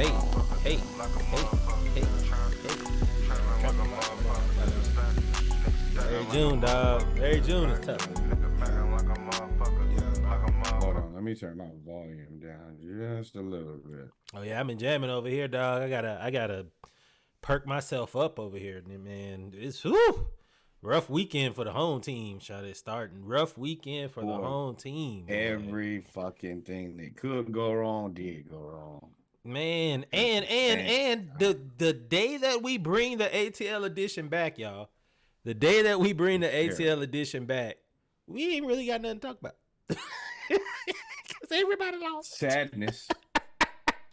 Hey, hey, hey, hey, hey. Very June, dog. Very June is tough. Hold on, let me turn my volume down just a little bit. Oh yeah, I've been jamming over here, dog. I gotta perk myself up over here, man. It's rough weekend for the home team. Shot it starting rough weekend for the Boy, home team. Boy. every fucking thing that could go wrong did go wrong Man, at and the and same and the time. the day that we bring the ATL edition back, y'all. The day that we bring the It's ATL terrible. edition back, we ain't really got nothing to talk about. Cause everybody lost. Sadness,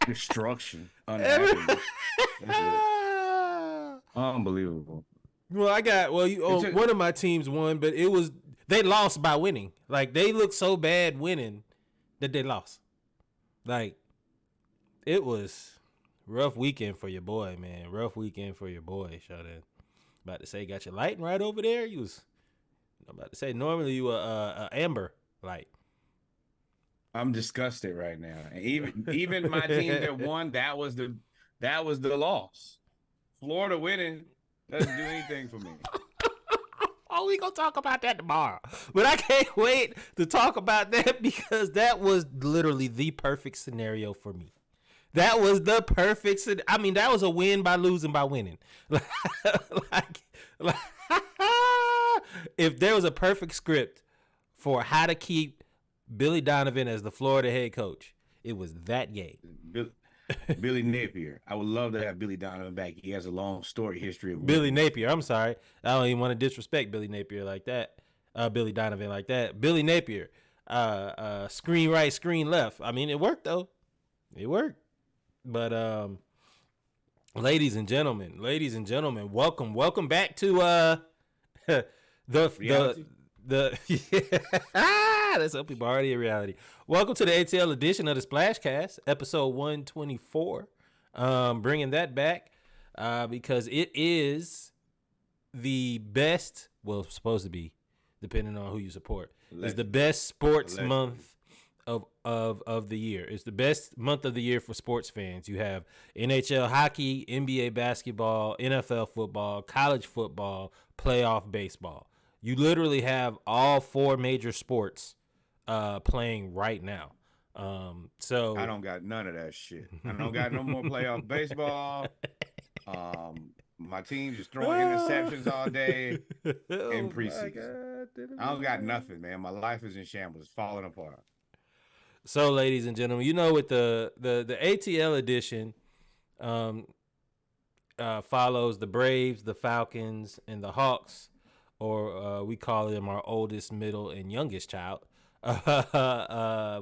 destruction, Every- unhappiness. That's it. Unbelievable. well, I got you. It Oh, took one of my teams won, but it was they lost by winning. Like they looked so bad winning that they lost. Like it was rough weekend for your boy, man. Rough weekend for your boy. Shut in. About to say, got your lighting right over there. You was I'm about to say normally you a amber light. I'm disgusted right now. And even my team that won, that was the loss. Florida winning doesn't do anything for me. Oh, we gonna talk about that tomorrow. But I can't wait to talk about that because that was literally the perfect scenario for me. That was the perfect. I mean, that was a win by losing by winning. like, like if there was a perfect script for how to keep Billy Donovan as the Florida head coach, it was that game. Bill, Billy Napier. I would love to have Billy Donovan back. He has a long story history of Billy winning. Napier. I'm sorry. I don't even want to disrespect Billy Napier like that. Billy Donovan like that. Billy Napier. Screen right, screen left. I mean, it worked though. It worked. But ladies and gentlemen, welcome back to the the Reality? that's some people already in reality. Welcome to the ATL edition of the Splashcast, episode 124. Bringing that back because it is the best. Well, supposed to be, depending on who you support, is the Allegedly. best sports Allegedly. month of the year. It's the best month of the year for sports fans. You have NHL hockey, NBA basketball, NFL football, college football, playoff baseball. You literally have all four major sports playing right now. I So don't got none of that shit. I don't got no more playoff baseball. My team just throwing interceptions all day in oh my preseason. god, I don't got nothing, man. My life is in shambles, it's falling apart. So, ladies and gentlemen, you know, with the ATL edition, um, follows the Braves, the Falcons, and the Hawks, or we call them our oldest, middle, and youngest child.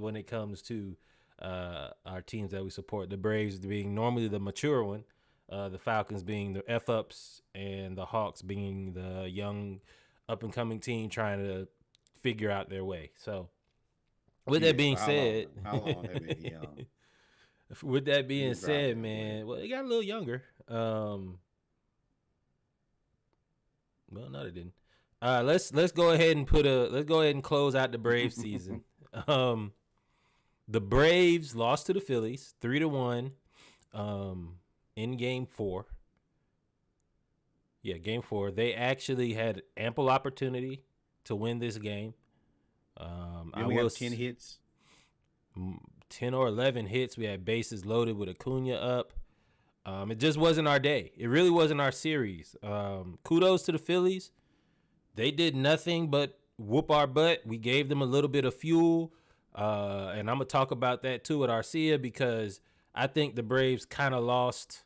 When it comes to our teams that we support, the Braves being normally the mature one, the Falcons being the F ups, and the Hawks being the young, up and coming team trying to figure out their way. So, with that Yeah, being for how said, long? How long have they young? with that Let being me drive said, this way. man, well, they got a little younger. Well, no, they didn't. Let's go ahead and let's go ahead and close out the Braves season. Um, the Braves lost to the Phillies 3-1. In Game 4. Yeah, Game 4. They actually had ample opportunity to win this game. I Then we have was 10 hits. 10 or 11 hits. We had bases loaded with Acuna up. It just wasn't our day. It really wasn't our series. Kudos to the Phillies. They did nothing but whoop our butt. We gave them a little bit of fuel. And I'm going to talk about that too at Arcia because I think the Braves kind of lost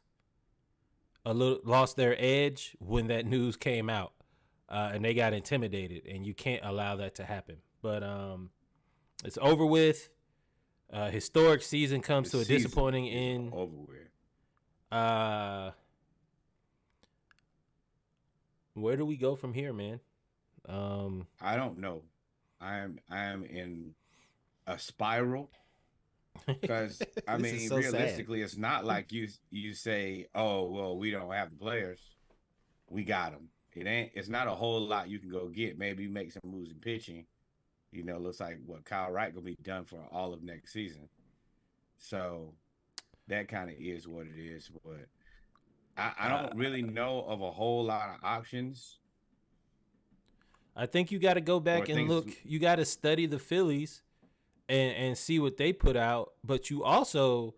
their edge when that news came out. And they got intimidated, and you can't allow that to happen. But it's over with. Historic season comes The to a season disappointing is end. over with. Uh, where do we go from here, man? I don't know. I am in a spiral because I This is mean, so sad. realistically, it's not like you say, "Oh, well, we don't have the players. We got them." It ain't. It's not a whole lot you can go get. Maybe make some moves in pitching. Looks like what Kyle Wright gonna be done for all of next season. So that kind of is what it is. But I Uh, don't really know of a whole lot of options I think you got to go or back and things. look. You got to study the Phillies and see what they put out. But you also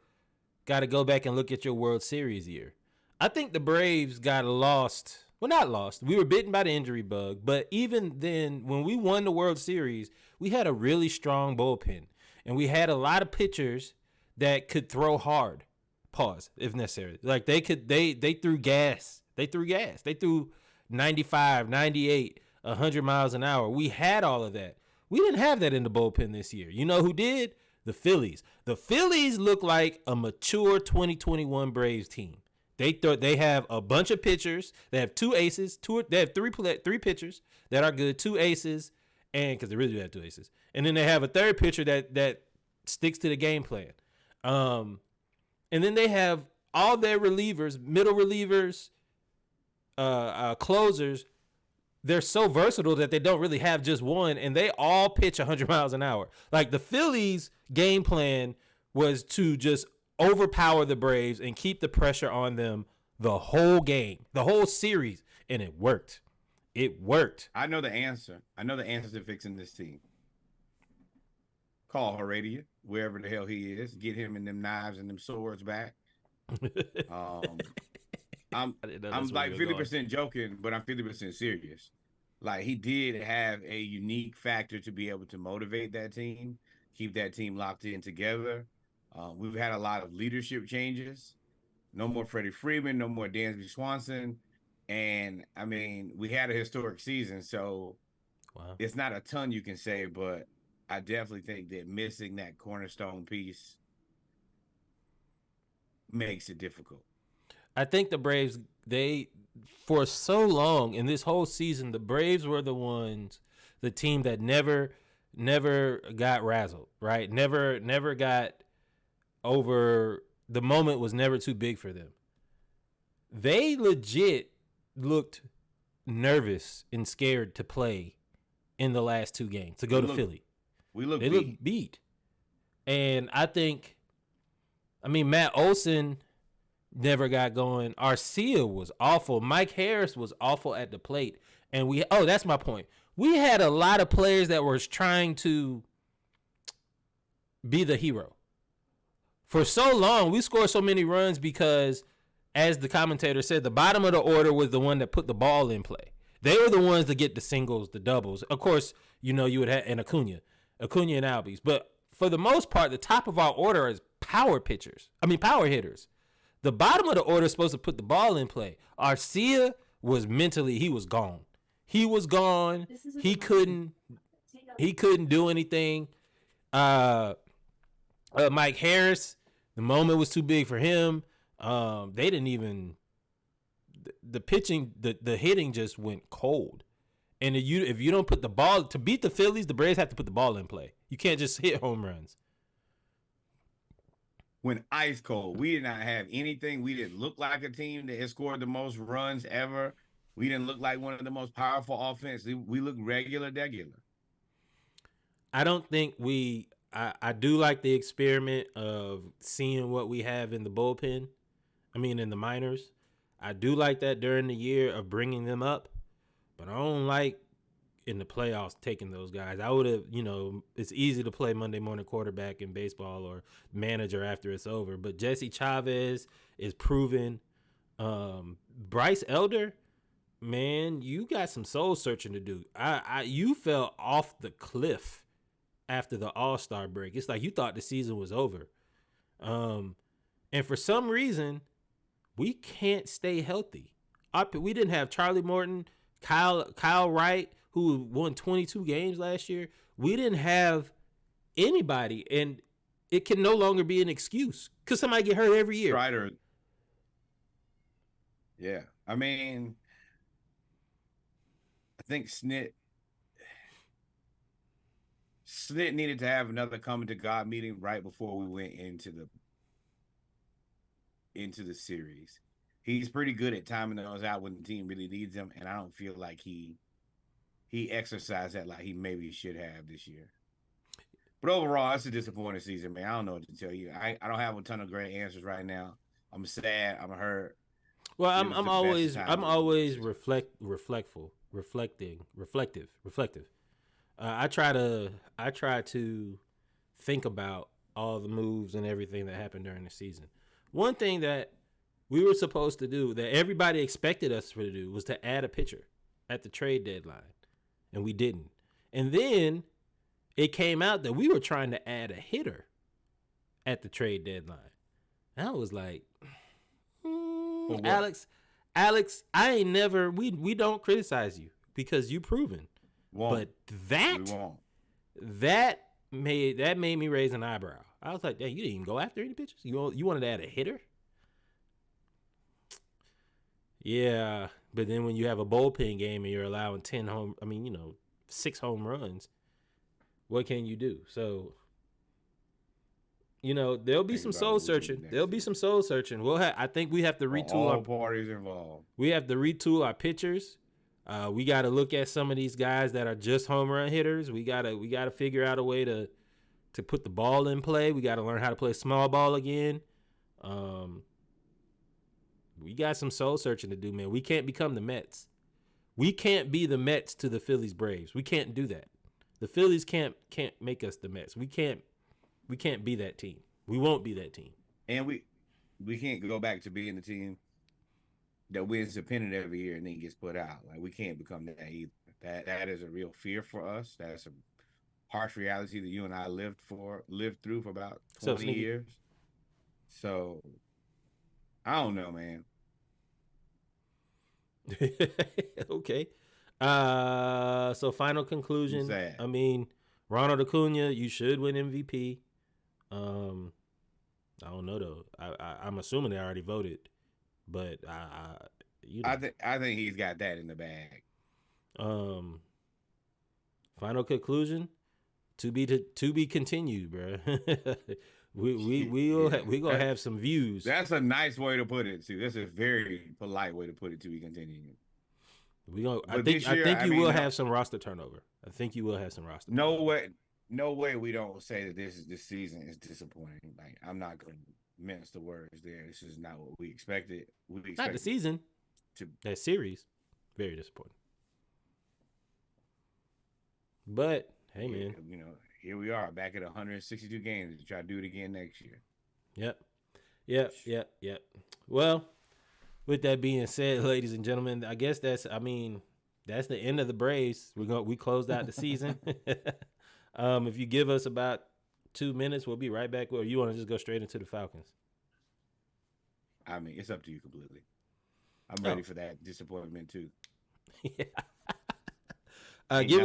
got to go back and look at your World Series year. I think the Braves got lost. Well, not lost. We were bitten by the injury bug. But even then, when we won the World Series, we had a really strong bullpen. And we had a lot of pitchers that could throw hard. Pause, if necessary. Like they threw gas. They threw gas. They threw 95, 98, 100 miles an hour. We had all of that. We didn't have that in the bullpen this year. You know who did? The Phillies. The Phillies look like a mature 2021 Braves team. They have a bunch of pitchers. They have two aces. They have three pitchers that are good. Two aces, and because they really do have two aces, and then they have a third pitcher that sticks to the game plan. And then they have all their relievers, middle relievers, closers. They're so versatile that they don't really have just one, and they all pitch 100 miles an hour. Like the Phillies' game plan was to just overpower the Braves and keep the pressure on them the whole game, the whole series, and it worked. It worked. I know the answer. I know the answer to fixing this team. Call Heredia, wherever the hell he is. Get him and them knives and them swords back. Um, I'm like 50% joking, but I'm 50% serious. Like he did have a unique factor to be able to motivate that team, keep that team locked in together. We've had a lot of leadership changes. No more Freddie Freeman, no more Dansby Swanson. And I mean, we had a historic season, so Wow. it's not a ton you can say, but I definitely think that missing that cornerstone piece makes it difficult. I think the Braves, they, for so long in this whole season, the Braves were the team that never got razzled, right? Never got over. The moment was never too big for them. They legit looked nervous and scared to play in the last two games to go to Philly. They looked beat. And I mean, Matt Olson never got going. Arcia was awful. Mike Harris was awful at the plate. And that's my point. We had a lot of players that were trying to be the hero. For so long, we scored so many runs because, as the commentator said, the bottom of the order was the one that put the ball in play. They were the ones that get the singles, the doubles. Of course, you would have and Acuna and Albies. But for the most part, the top of our order is power hitters. The bottom of the order is supposed to put the ball in play. Arcia was mentally, he was gone. He was gone. He couldn't do anything. Mike Harris, the moment was too big for him. They didn't even the pitching, the hitting just went cold. And if you don't put the ball to beat the Phillies, the Braves have to put the ball in play. You can't just hit home runs. When ice cold, we did not have anything. We didn't look like a team that has scored the most runs ever. We didn't look like one of the most powerful offenses. We look regular. I don't think I do like the experiment of seeing what we have in the bullpen. I mean, in the minors. I do like that during the year of bringing them up, but I don't like in the playoffs taking those guys. I would have, it's easy to play Monday morning quarterback in baseball or manager after it's over, but Jesse Chavez is proven. Bryce Elder, man, you got some soul searching to do. You fell off the cliff after the All-Star break. It's like you thought the season was over. And for some reason, we can't stay healthy. We didn't have Charlie Morton, Kyle Wright, who won 22 games last year. We didn't have anybody, and it can no longer be an excuse because somebody get hurt every year. Strider. Yeah. I mean, I think Snit needed to have another coming to God meeting right before we went into the series. He's pretty good at timing those out when the team really needs him, and I don't feel like he exercised that like he maybe should have this year. But overall, it's a disappointing season, man. I don't know what to tell you. I don't have a ton of great answers right now. I'm sad. I'm hurt. Well, It was the best of times. I'm always reflective. I try to think about all the moves and everything that happened during the season. One thing that we were supposed to do, that everybody expected us to do, was to add a pitcher at the trade deadline, and we didn't. And then it came out that we were trying to add a hitter at the trade deadline. And I was like, Alex, I ain't never. We don't criticize you because you proven. But that made me raise an eyebrow. I was like, dang, you didn't even go after any pitchers. You wanted to add a hitter? Yeah, but then when you have a bullpen game and you're allowing 6 home runs, what can you do? So, there'll be some soul searching. I think we have to retool all parties involved. We have to retool our pitchers. We got to look at some of these guys that are just home run hitters. We gotta figure out a way to put the ball in play. We got to learn how to play small ball again. We got some soul searching to do, man. We can't become the Mets. We can't be the Mets to the Phillies Braves. We can't do that. The Phillies can't make us the Mets. We can't be that team. We won't be that team. And we can't go back to being the team that wins the pennant every year and then gets put out. Like, we can't become that either. That is a real fear for us. That's a harsh reality that you and I lived through for about 20 years. So I don't know, man. Okay. So final conclusion. I mean, Ronald Acuna, you should win MVP. I don't know though. I'm assuming they already voted, but I think he's got that in the bag. Final conclusion, to be continued, bro. We're gonna have some views. That's a nice way to put it too. That's a very polite way to put it. To be continued. I think you will have some roster turnover. I think you will have some roster. No way we don't say that this season is disappointing. Like, I'm not gonna mince the words there. This is not what we expected. Not the season. That series, very disappointing. But hey, man, here we are back at 162 games to try to do it again next year. Yep. Well, with that being said, ladies and gentlemen, I guess that's the end of the Braves. We closed out the season. If you give us about 2 minutes, we'll be right back. Or you want to just go straight into the Falcons? I mean, it's up to you completely. I'm ready for that disappointment too. Yeah. Give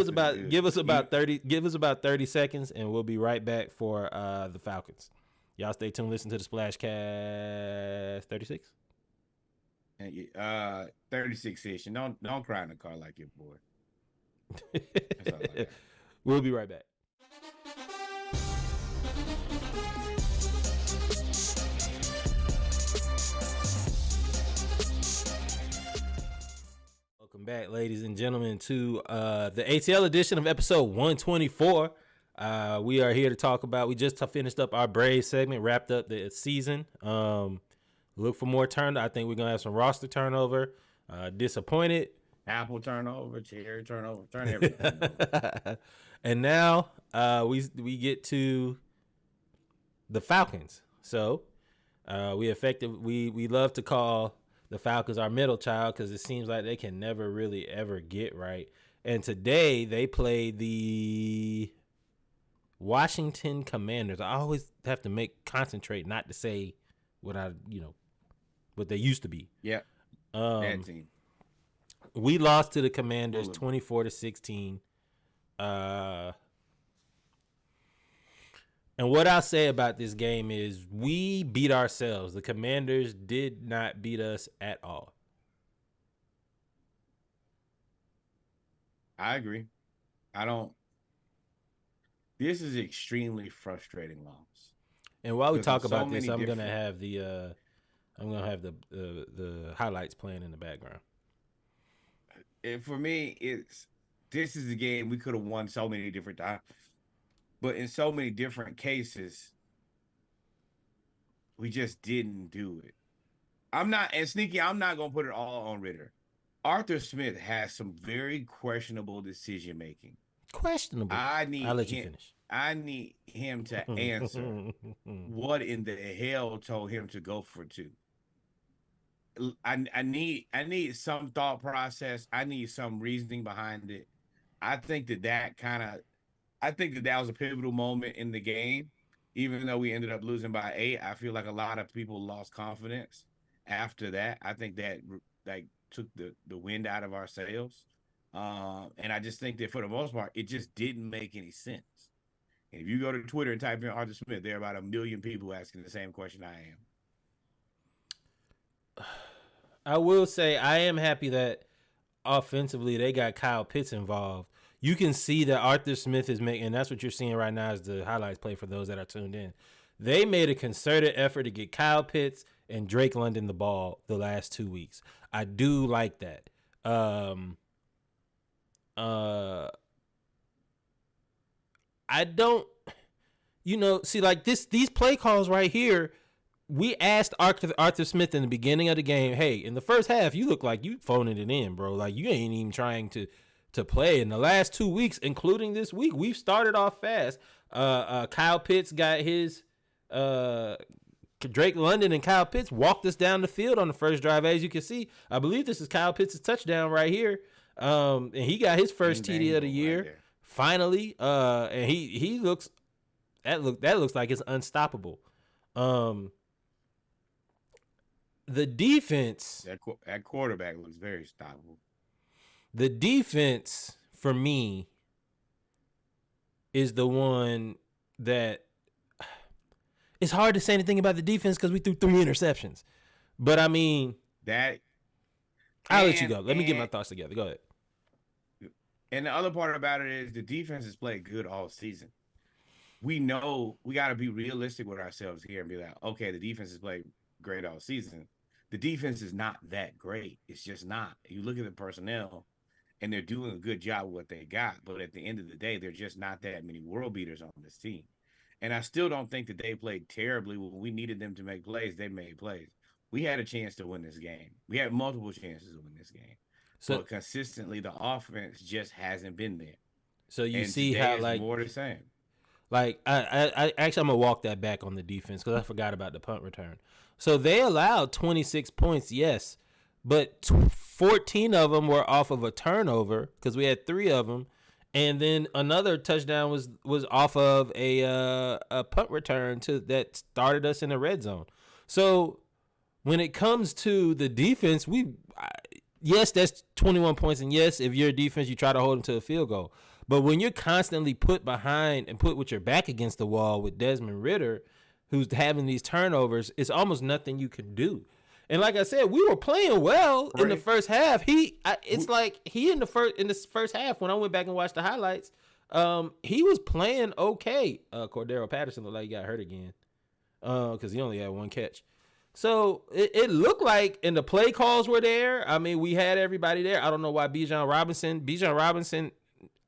us about 30 seconds, and we'll be right back for the Falcons. Y'all stay tuned. Listen to the Splashcast 36. 36-ish, and don't cry in the car like your boy. That's all I got. We'll be right back. Welcome back, ladies and gentlemen, to the ATL edition of episode 124. We are here to talk about. We just finished up our Braves segment, wrapped up the season. Look for more turnover. I think we're gonna have some roster turnover. Disappointed. Apple turnover, cherry turnover, turn everything over. And now we get to the Falcons. So we love to call the Falcons our middle child because it seems like they can never really ever get right. And today they play the Washington Commanders. I always have to concentrate not to say what they used to be. Yeah. Bad team. We lost to the Commanders 24-16. And what I'll say about this game is we beat ourselves. The Commanders did not beat us at all. I agree. This is extremely frustrating loss. And while we talk about this, I'm gonna have the highlights playing in the background. And for me, this is the game we could have won so many different times. But in so many different cases, we just didn't do it. I'm not and sneaky. I'm not gonna put it all on Ridder. Arthur Smith has some very questionable decision making. Questionable. I I'll need let you him. finish. I need him to answer what in the hell told him to go for two. I need some thought process. I need some reasoning behind it. I think that kind of I think that was a pivotal moment in the game. Even though we ended up losing by 8, I feel like a lot of people lost confidence after that. I think that like took the wind out of our sails. And I just think that for the most part, it just didn't make any sense. And if you go to Twitter and type in Arthur Smith, there are about 1 million people asking the same question I am. I will say I am happy that offensively they got Kyle Pitts involved. You can see that Arthur Smith is making, and that's what you're seeing right now as the highlights play for those that are tuned in. They made a concerted effort to get Kyle Pitts and Drake London the ball the last 2 weeks. I do like that. I don't, see like these play calls right here. We asked Arthur Smith in the beginning of the game, hey, in the first half, you look like you phoning it in, bro. Like you ain't even trying to play. In the last 2 weeks, including this week, we've started off fast. Kyle Pitts got his Drake London and Kyle Pitts walked us down the field on the first drive. As you can see, I believe this is Kyle Pitts' touchdown right here. And he got his first TD of the year right finally. And he looks that looks like it's unstoppable. The defense, that quarterback looks very stoppable. The defense for me is the one that it's hard to say anything about the defense because we threw 3 interceptions. But I mean, I'll let you go. Let me get my thoughts together. Go ahead. And the other part about it is the defense has played good all season. We know we got to be realistic with ourselves here and be like, okay, the defense has played great all season. The defense is not that great. It's just not. You look at the personnel, and they're doing a good job with what they got. But at the end of the day, they're just not that many world beaters on this team. And I still don't think that they played terribly. When we needed them to make plays, they made plays. We had a chance to win this game. We had multiple chances to win this game. So, but consistently, the offense just hasn't been there. So you see how like more the same. Like I actually I'm gonna walk that back on the defense because I forgot about the punt return. So they allowed 26 points, yes, but 14 of them were off of a turnover because we had 3 of them, and then another touchdown was off of a punt return that started us in the red zone. So when it comes to the defense, yes, that's 21 points, and yes, if you're a defense, you try to hold them to a field goal. But when you're constantly put behind and put with your back against the wall with Desmond Ridder, who's having these turnovers, it's almost nothing you can do. And like I said, we were playing well in the first half. It's like he in this first half when I went back and watched the highlights, he was playing okay. Cordero Patterson looked like he got hurt again, because he only had 1 catch. So it looked like, and the play calls were there. I mean, we had everybody there. I don't know why Bijan Robinson,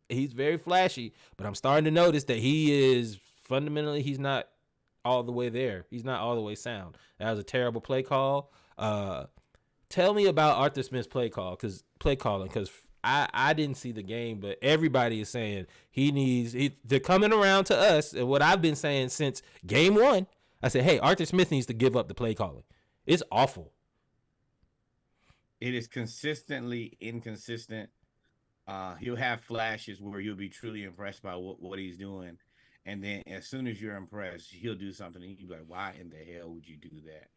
he's very flashy, but I'm starting to notice that he is fundamentally, he's not all the way there. He's not all the way sound. That was a terrible play call. Tell me about Arthur Smith's play calling, because I didn't see the game, but everybody is saying they're coming around to us. And what I've been saying since game 1, I said, hey, Arthur Smith needs to give up the play calling. It's awful. It is consistently inconsistent. He'll have flashes where you'll be truly impressed by what he's doing. And then as soon as you're impressed, he'll do something and you'll be like, why in the hell would you do that?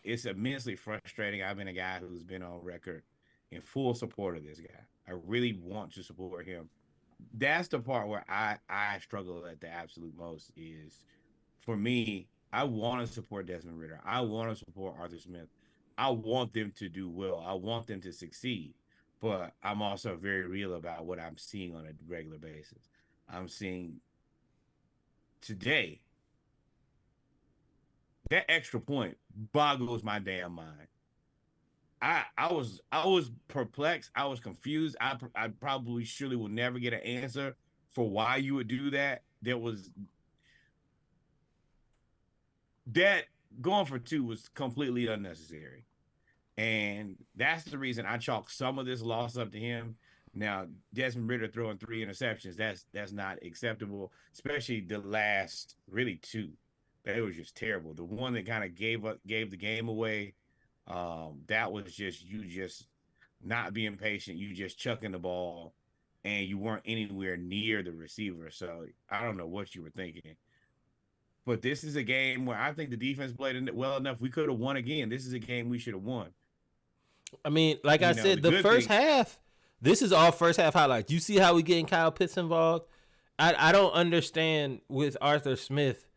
It's immensely frustrating. I've been a guy who's been on record in full support of this guy. I really want to support him. That's the part where I struggle at the absolute most is, for me, I want to support Desmond Ridder. I want to support Arthur Smith. I want them to do well. I want them to succeed. But I'm also very real about what I'm seeing on a regular basis. I'm seeing today, that extra point boggles my damn mind. I was perplexed. I was confused. I probably surely will never get an answer for why you would do that. there was that going for 2 was completely unnecessary. And that's the reason I chalk some of this loss up to him. Now, Desmond Ridder throwing 3 interceptions, that's not acceptable, especially the last really 2. They was just terrible. The one that kind of gave the game away, that was just you just not being patient, you just chucking the ball, and you weren't anywhere near the receiver. So I don't know what you were thinking. But this is a game where I think the defense played well enough. We could have won again. This is a game we should have won. I mean, like I said, the first half, this is all first half highlights. You see how we getting Kyle Pitts involved? I don't understand with Arthur Smith.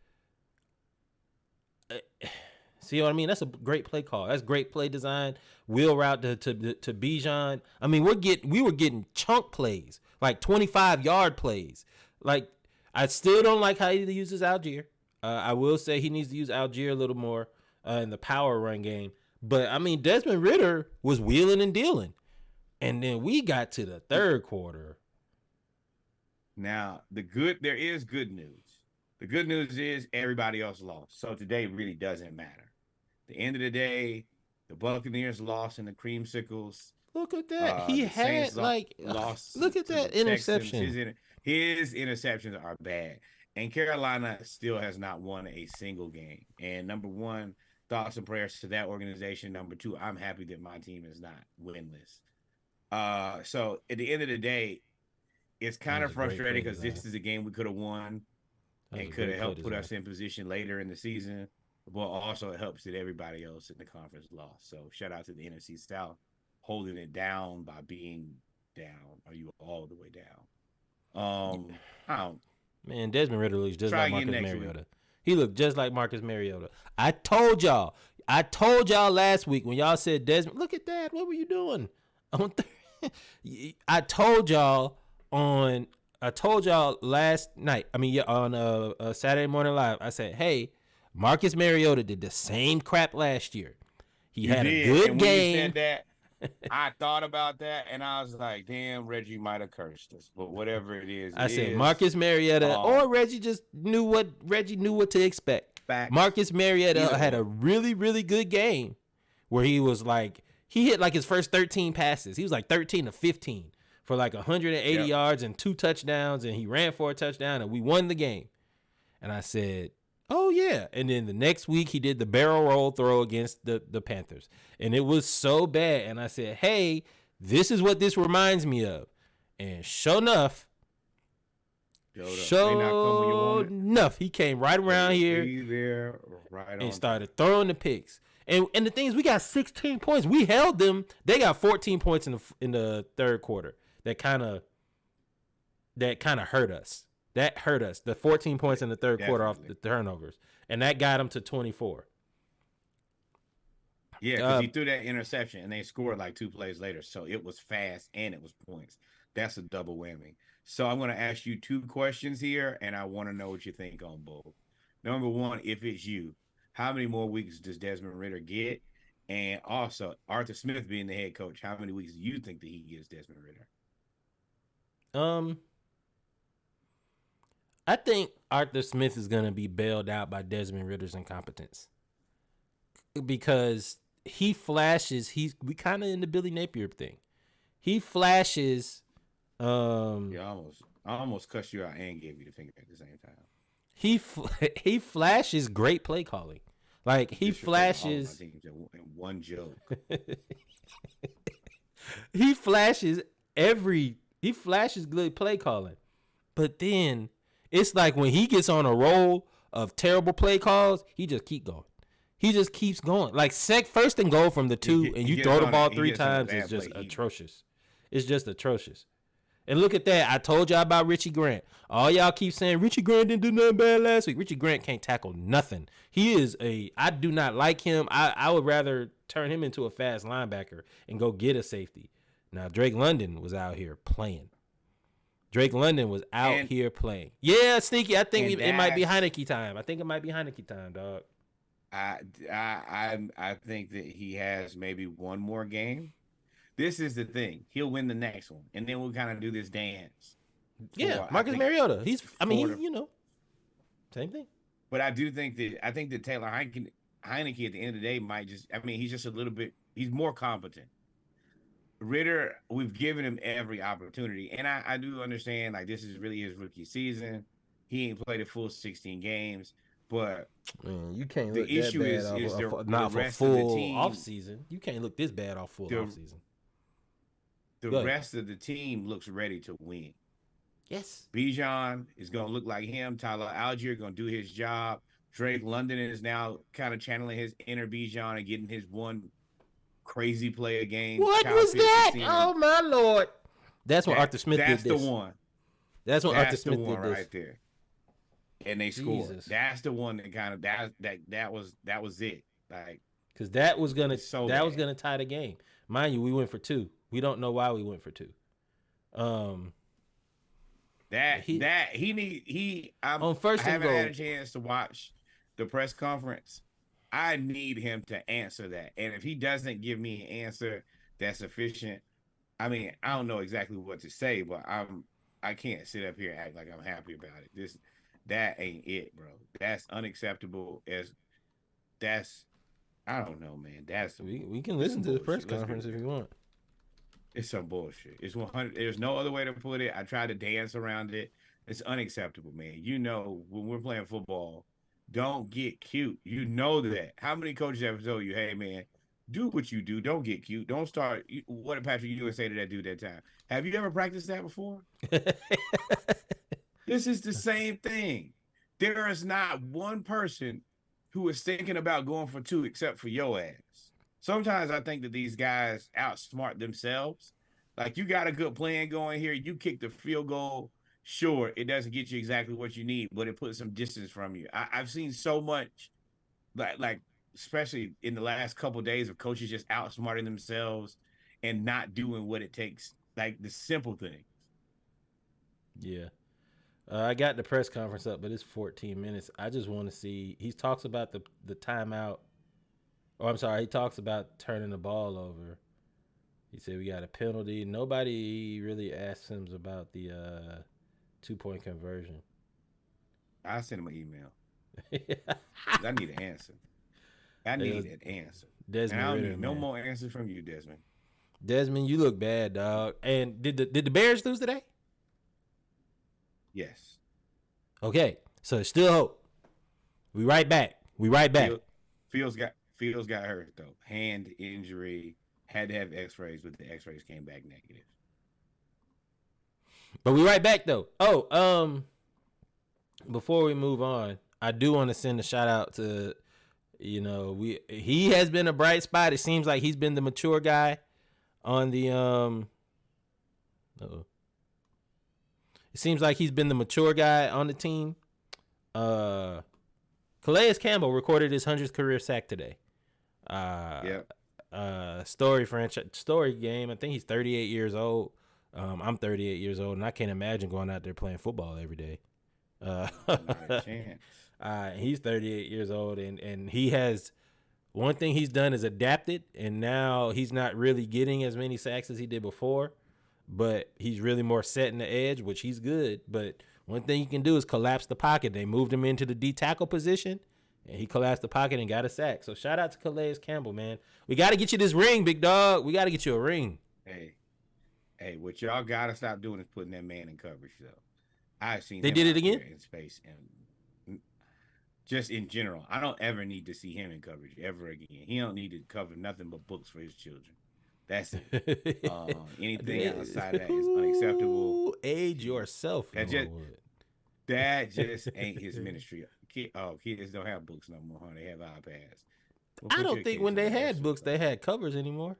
See what I mean? That's a great play call. That's great play design. Wheel route to Bijan. I mean, we were getting chunk plays, like 25-yard plays. Like, I still don't like how he uses Algier. I will say he needs to use Algier a little more in the power run game. But, I mean, Desmond Ridder was wheeling and dealing. And then we got to the third quarter. Now, there is good news. The good news is everybody else lost. So today really doesn't matter. At the end of the day, the Buccaneers lost in the Creamsicles. Look at that. He had, lost. Look at that interception. His interceptions are bad. And Carolina still has not won a single game. And number one, thoughts and prayers to that organization. Number two, I'm happy that my team is not winless. So at the end of the day, it's kind of frustrating because this is a game we could have won and could have helped put us in position later in the season. But also it helps that everybody else in the conference lost. So shout out to the NFC South holding it down by being down. Are you all the way down? I don't. Man, Desmond Ridder looks just like Marcus Mariota. He looked just like Marcus Mariota. I told y'all last week when y'all said Desmond, look at that. What were you doing? I told y'all last night. I mean, on Saturday Morning Live. I said, hey, Marcus Mariota did the same crap last year. He had a good game. You said that, I thought about that, and I was like, damn, Reggie might have cursed us. But whatever it is, I said Marcus Mariota or Reggie just knew what to expect. Facts. Marcus Mariota had a really, really good game where he hit like his first 13 passes. He was like 13 to 15 for like 180 yards and 2 touchdowns, and he ran for a touchdown, and we won the game. And I said, oh, yeah. And then the next week, he did the barrel roll throw against the Panthers. And it was so bad. And I said, hey, this is what this reminds me of. And sure enough, he came right around here and started throwing the picks. And the thing is, we got 16 points. We held them. They got 14 points in the third quarter. That kind of hurt us. That hurt us. The 14 points in the third quarter off the turnovers. And that got them to 24. Yeah, because he threw that interception and they scored like 2 plays later. So it was fast and it was points. That's a double whammy. So I'm going to ask you 2 questions here, and I want to know what you think on both. Number one, if it's you, how many more weeks does Desmond Ridder get? And also, Arthur Smith being the head coach, how many weeks do you think that he gives Desmond Ridder? I think Arthur Smith is going to be bailed out by Desmond Ridder's incompetence because he flashes. We kind of in the Billy Napier thing. He flashes. I almost cussed you out and gave you the finger at the same time. He flashes great play calling. Like he flashes. In one joke. He flashes good play calling, but then. It's like when he gets on a roll of terrible play calls, he just keep going. He just keeps going. Like first and goal from the 2, and you throw the ball 3 times is just atrocious. It's just atrocious. And look at that. I told y'all about Richie Grant. All y'all keep saying Richie Grant didn't do nothing bad last week. Richie Grant can't tackle nothing. I do not like him. I would rather turn him into a fast linebacker and go get a safety. Now, Drake London was out here playing. Yeah, Sneaky. I think it might be Heineke time. Dog. I think that he has maybe one more game. This is the thing. He'll win the next one, and then we'll kind of do this dance. Yeah, Marcus Mariota. Same thing. But I think that Taylor Heineke at the end of the day might just. I mean, he's just a little bit. He's more competent. Ridder, we've given him every opportunity, and I do understand like this is really his rookie season. He ain't played a full 16 games, but man, you can't the look issue that bad is not the for rest full of the team off season. You can't look this bad off full off season. The rest of the team looks ready to win. Yes, Bijan is going to look like him. Tyler Algier going to do his job. Drake London is now kind of channeling his inner Bijan and getting his one crazy play a game. What was that? Oh my Lord! That's what Arthur Smith did. That's the one. That's what Arthur Smith did right there. And they scored. That's the one that kind of that was it. Like because that was gonna tie the game. Mind you, we went for 2. We don't know why we went for 2. On first I haven't had a chance to watch the press conference. I need him to answer that. And if he doesn't give me an answer that's sufficient, I mean, I don't know exactly what to say, but I can't sit up here and act like I'm happy about it. That ain't it, bro. That's unacceptable. I don't know, man. We can listen to the press conference if you want. It's some bullshit. It's 100. There's no other way to put it. I tried to dance around it. It's unacceptable, man. You know, when we're playing football, don't get cute. You know that. How many coaches have told you, hey, man, do what you do. Don't get cute. Don't start. What did Patrick Ewing say to that dude that time? Have you ever practiced that before? This is the same thing. There is not one person who is thinking about going for 2 except for your ass. Sometimes I think that these guys outsmart themselves. Like, you got a good plan going here. You kick the field goal. Sure, it doesn't get you exactly what you need, but it puts some distance from you. I've seen so much, like especially in the last couple of days, of coaches just outsmarting themselves and not doing what it takes, like the simple things. Yeah. I got the press conference up, but it's 14 minutes. I just want to see. He talks about the timeout. Oh, I'm sorry. He talks about turning the ball over. He said we got a penalty. Nobody really asked him about the 2-point conversion. I sent him an email. I need an answer. Desmond and I don't need no more answers from you, Desmond. Desmond, you look bad, dog. And did the Bears lose today? Yes. Okay, so it's still hope. We right back. Fields got hurt though. Hand injury. Had to have X-rays, but the X-rays came back negative. But we right back though. Oh, before we move on, I do want to send a shout out to, he has been a bright spot. It seems like he's been the mature guy on the It seems like he's been the mature guy on the team. Calais Campbell recorded his 100th career sack today. Story game. I think he's 38 years old. I'm 38 years old, and I can't imagine going out there playing football every day. Not a chance. He's 38 years old, and he has one thing he's done is adapted, and now he's not really getting as many sacks as he did before, but he's really more setting the edge, which he's good. But one thing he can do is collapse the pocket. They moved him into the D tackle position, and he collapsed the pocket and got a sack. So shout out to Calais Campbell, man. We got to get you this ring, big dog. We got to get you a ring. Hey, what y'all got to stop doing is putting that man in coverage, though. I've seen they did it again in space, and just in general, I don't ever need to see him in coverage ever again. He don't need to cover nothing but books for his children. That's it. Anything outside that is unacceptable. Age yourself. That just ain't his ministry. Kids don't have books no more, huh? They have iPads. I don't think when they had books, they had covers anymore.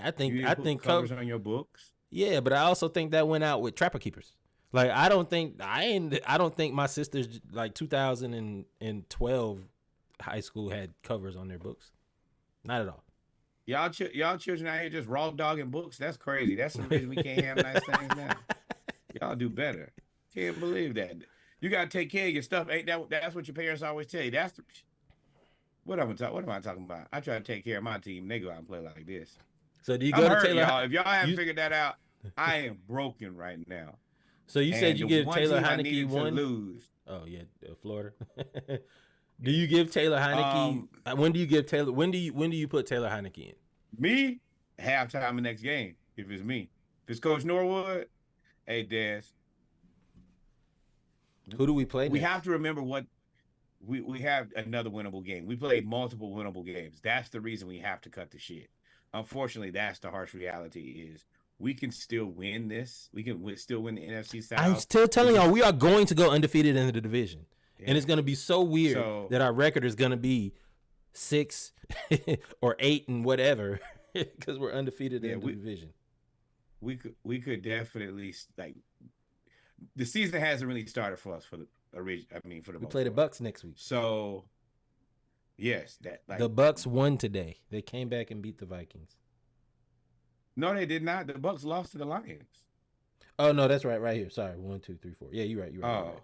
I think covers on your books. Yeah, but I also think that went out with Trapper Keepers. Like I don't think my sister's like 2012 high school had covers on their books. Not at all. Y'all children out here just raw dogging books. That's crazy. That's the reason we can't have nice things now. Y'all do better. Can't believe that. You gotta take care of your stuff. Ain't that's what your parents always tell you. What am I talking about? I try to take care of my team. They go out and play like this. So do you go to Taylor? Y'all. If y'all haven't figured that out, I am broken right now. So you said you give Taylor Heineke one? Lose. Oh yeah, Florida. Do you give Taylor Heineke? When do you give Taylor? When do you put Taylor Heineke in? Me, halftime the next game. If it's me, if it's Coach Norwood, hey Des, Who do we play we next? have to remember what we have another winnable game. We played multiple winnable games. That's the reason we have to cut the shit. Unfortunately, that's the harsh reality. Is we can still win this. We can still win the NFC South. I'm still telling y'all, we are going to go undefeated in the division, and it's going to be so weird that our record is going to be 6 or 8 and whatever because we're undefeated in the division. We could definitely like the season hasn't really started for us for the original. I mean, for the we play the Bucks next week. So yes, that like, the Bucks won today. They came back and beat the Vikings. No, they did not. The Bucks lost to the Lions. Oh no, that's right. Right here. Sorry, 1, 2, 3, 4. Yeah, you're right. You're right. You're right.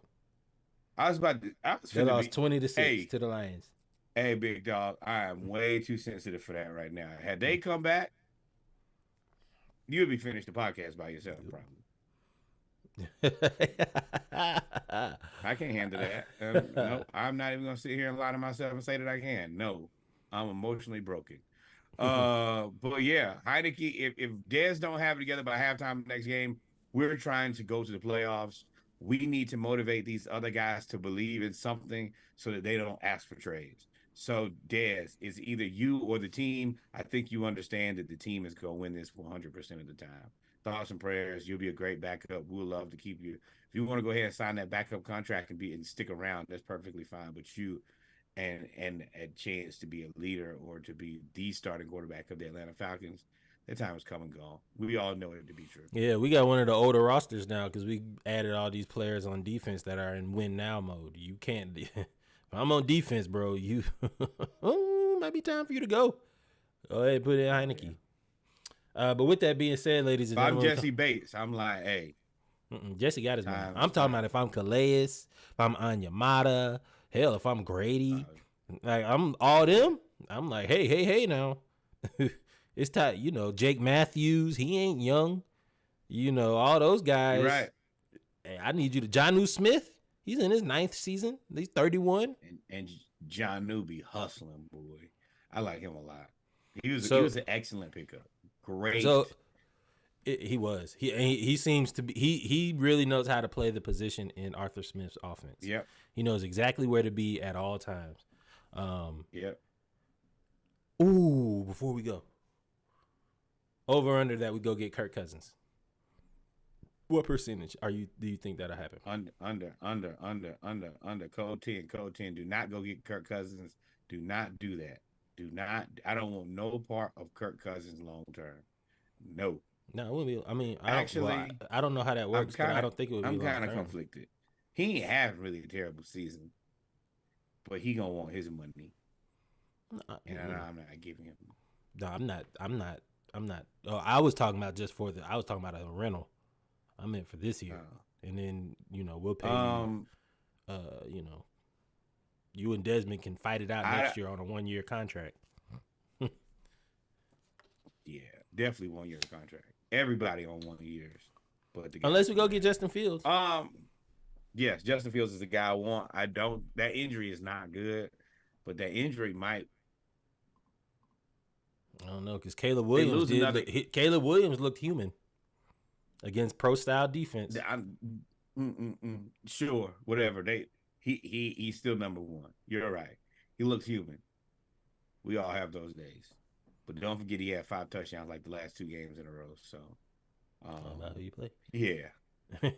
I was about to. They lost 20-6 to the Lions. Hey, big dog, I am way too sensitive for that right now. Had they come back, you would be finished the podcast by yourself, probably. I can't handle that. No, I'm not even gonna sit here and lie to myself and say that I can. No, I'm emotionally broken. But yeah, Heineke, if Dez don't have it together by halftime next game, we're trying to go to the playoffs. We need to motivate these other guys to believe in something so that they don't ask for trades. So Dez, is either you or the team. I think you understand that the team is going to win this 100% of the time. Thoughts and prayers. You'll be a great backup. We'll love to keep you. If you want to go ahead and sign that backup contract and stick around, that's perfectly fine. But you and a chance to be a leader or to be the starting quarterback of the Atlanta Falcons, that time is come and gone. We all know it to be true. Yeah, we got one of the older rosters now because we added all these players on defense that are in win now mode. You can't. If I'm on defense, bro, you might be time for you to go. Go ahead and put in Heineke. Yeah. But with that being said, ladies and gentlemen, I'm Jesse Bates. I'm like, hey, Jesse got his money. I'm talking about if I'm Calais, if I'm Onyemata, hell, if I'm Grady, like I'm all them. I'm like, hey, now. It's time, Jake Matthews, he ain't young. All those guys. You're right. Hey, I need you to Jonnu Smith. He's in his 9th season. He's 31. And Jonnu be hustling, boy. I like him a lot. He was an excellent pickup. Great. So he was. He seems to be. He really knows how to play the position in Arthur Smith's offense. Yep. He knows exactly where to be at all times. Yep. Ooh, before we go. Over under that we go get Kirk Cousins. What percentage do you think that'll happen? Under. Code 10. Do not go get Kirk Cousins. Do not do that. Do not. I don't want no part of Kirk Cousins long term. No. No, it wouldn't be. I mean, I don't know how that works, but I don't think it would be. I'm kind of conflicted. He ain't have really a terrible season, but he gonna want his money. And I'm not giving him. No, I'm not. Oh, I was talking about I was talking about a rental. I meant for this year, and then we'll pay you. You and Desmond can fight it out next year on a 1-year contract. Yeah, definitely 1-year contract. Everybody on 1 years, but unless we go get Justin Fields. Yes, Justin Fields is the guy I want. That injury is not good, but that injury might. I don't know because Caleb Williams looked human against pro style defense. Sure, whatever. He's still number 1. You're right. He looks human. We all have those days, but don't forget he had 5 touchdowns like the last 2 games in a row. So, about who you play? Yeah. All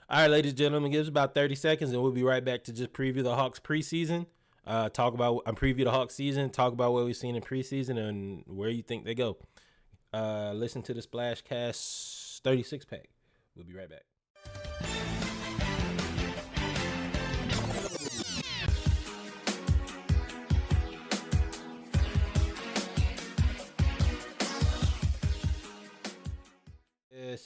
right, ladies and gentlemen, give us about 30 seconds, and we'll be right back to just preview the Hawks preseason. Preview the Hawks season, talk about what we've seen in preseason and where you think they go. Listen to the Splashcast 36 pack. We'll be right back.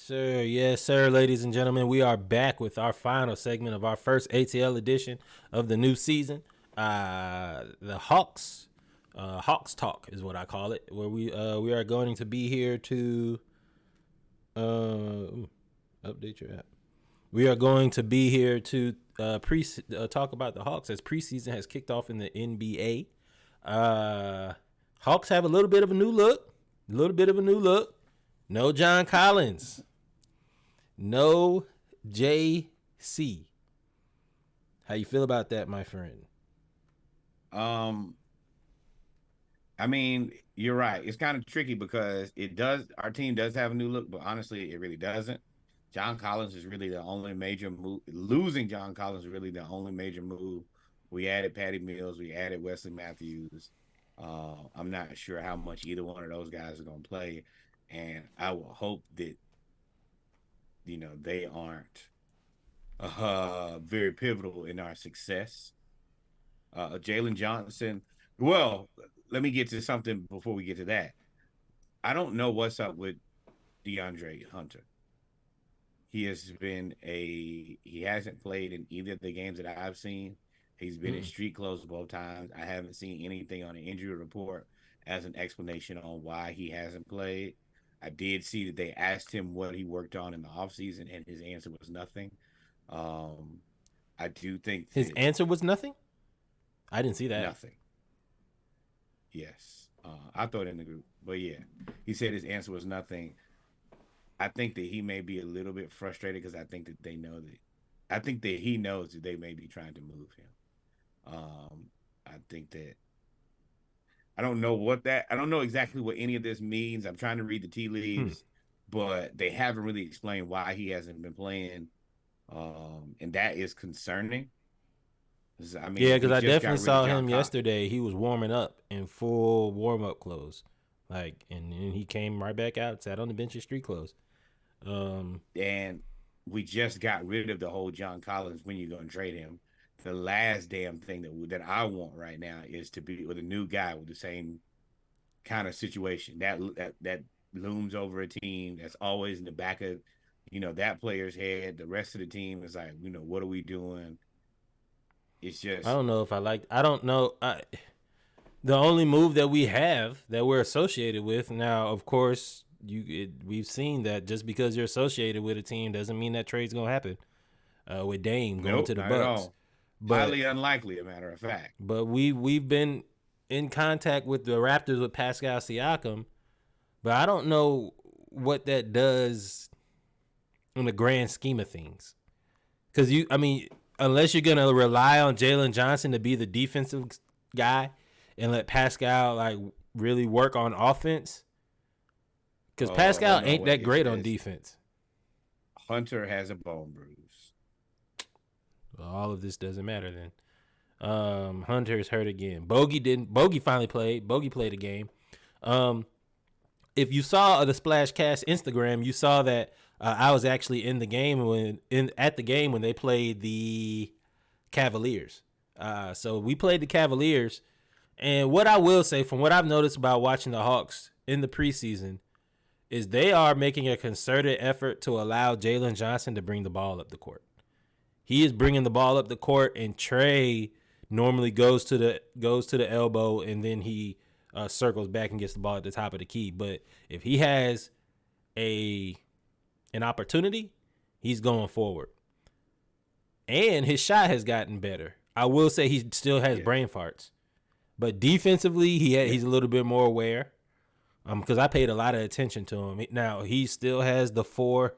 Yes, sir, ladies and gentlemen. We are back with our final segment of our first ATL edition of the new season. The Hawks Talk is what I call it, where we are going to be here to update your app. We are going to be here to talk about the Hawks as preseason has kicked off in the NBA. Hawks have a little bit of a new look. No John Collins. No JC. How you feel about that, my friend? I mean, you're right. It's kind of tricky because our team does have a new look, but honestly, it really doesn't. John Collins is really the only major move. Losing John Collins is really the only major move. We added Patty Mills. We added Wesley Matthews. I'm not sure how much either one of those guys are going to play. And I will hope that, they aren't very pivotal in our success. Jalen Johnson. Well, let me get to something before we get to that. I don't know what's up with DeAndre Hunter. He hasn't played in either of the games that I've seen. He's been in street clothes both times. I haven't seen anything on the injury report as an explanation on why he hasn't played. I did see that they asked him what he worked on in the offseason, and his answer was nothing. I do think his answer was nothing. I didn't see that. Nothing. Yes. I thought in the group, but yeah, he said his answer was nothing. I think that he may be a little bit frustrated because I think that he knows that they may be trying to move him. I think that I don't know exactly what any of this means. I'm trying to read the tea leaves, but they haven't really explained why he hasn't been playing. And that is concerning. I mean, because I definitely saw him yesterday. He was warming up in full warm-up clothes, and then he came right back out, sat on the bench in street clothes. And we just got rid of the whole John Collins. When you going to trade him? The last damn thing that I want right now is to be with a new guy with the same kind of situation that looms over a team. That's always in the back of that player's head. The rest of the team is like, what are we doing? It's just I don't know. The only move that we have that we're associated with now, of course, we've seen that just because you're associated with a team doesn't mean that trade's gonna happen. With Dame going to the Bucks, highly unlikely, a matter of fact. But we've been in contact with the Raptors with Pascal Siakam, but I don't know what that does in the grand scheme of things. Because unless you're going to rely on Jalen Johnson to be the defensive guy and let Pascal really work on offense. Because Pascal ain't that great on defense. Hunter has a bone bruise. Well, all of this doesn't matter then. Hunter's hurt again. Bogey finally played. Bogey played a game. If you saw the Splash Cast Instagram, you saw that I was actually in the game when they played the Cavaliers. So we played the Cavaliers, and what I will say from what I've noticed about watching the Hawks in the preseason is they are making a concerted effort to allow Jalen Johnson to bring the ball up the court. He is bringing the ball up the court, and Trey normally goes to the elbow, and then he circles back and gets the ball at the top of the key. But if he has an opportunity, he's going forward. And his shot has gotten better. I will say he still has brain farts. But defensively, he's a little bit more aware. Because I paid a lot of attention to him. Now, he still has the 4.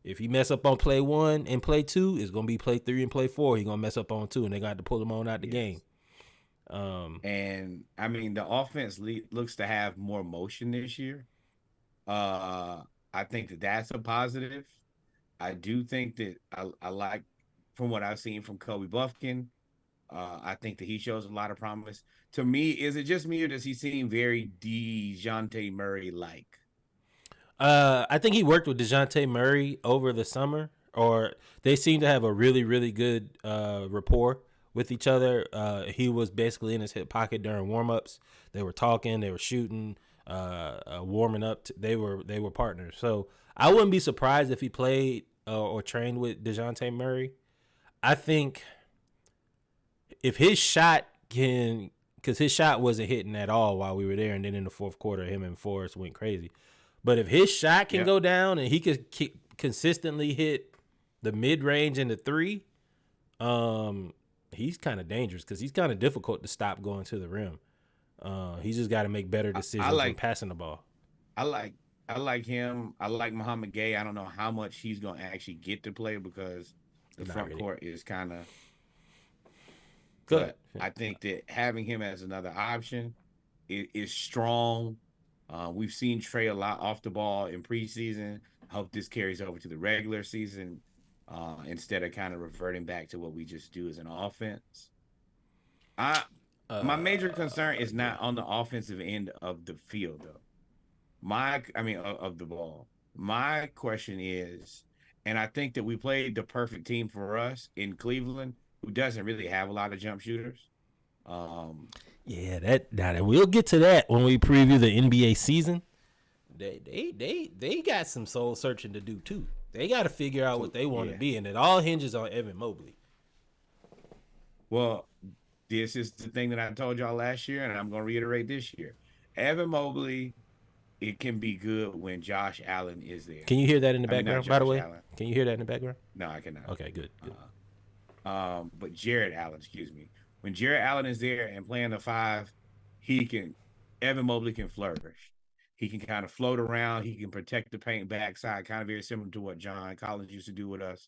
If he mess up on play 1 and play 2, it's going to be play 3 and play 4. He's going to mess up on 2, and they got to pull him on out the game. And, the offense looks to have more motion this year. I think that that's a positive. I do think that I like, from what I've seen from Kobe Buffkin, I think that he shows a lot of promise. To me, is it just me or does he seem very DeJounte Murray-like? I think he worked with DeJounte Murray over the summer, or they seem to have a really, really good rapport with each other. He was basically in his hip pocket during warm-ups. They were talking, they were shooting, warming up. They were partners. So I wouldn't be surprised if he played or trained with DeJounte Murray. I think if his shot because his shot wasn't hitting at all while we were there, and then in the fourth quarter, him and Forrest went crazy. But if his shot can go down and he could consistently hit the mid range and the 3, he's kind of dangerous because he's kind of difficult to stop going to the rim. He's just got to make better decisions when passing the ball. I like him. I like Muhammad Gay. I don't know how much he's going to actually get to play because the front court is kind of good. But I think that having him as another option is strong. We've seen Trey a lot off the ball in preseason. I hope this carries over to the regular season instead of kind of reverting back to what we just do as an offense. My major concern is not on the offensive end of the field, though. Of the ball. My question is, and I think that we played the perfect team for us in Cleveland, who doesn't really have a lot of jump shooters. That we'll get to that when we preview the NBA season. They got some soul searching to do too. They got to figure out what they want to be, and it all hinges on Evan Mobley. Well, this is the thing that I told y'all last year, and I'm going to reiterate this year. Evan Mobley, it can be good when Josh Allen is there. Can you hear that in the background, by the way? Allen. Can you hear that in the background? No, I cannot. Okay, good. But Jared Allen, excuse me. When Jared Allen is there and playing the 5, Evan Mobley can flourish. He can kind of float around. He can protect the paint backside, kind of very similar to what John Collins used to do with us,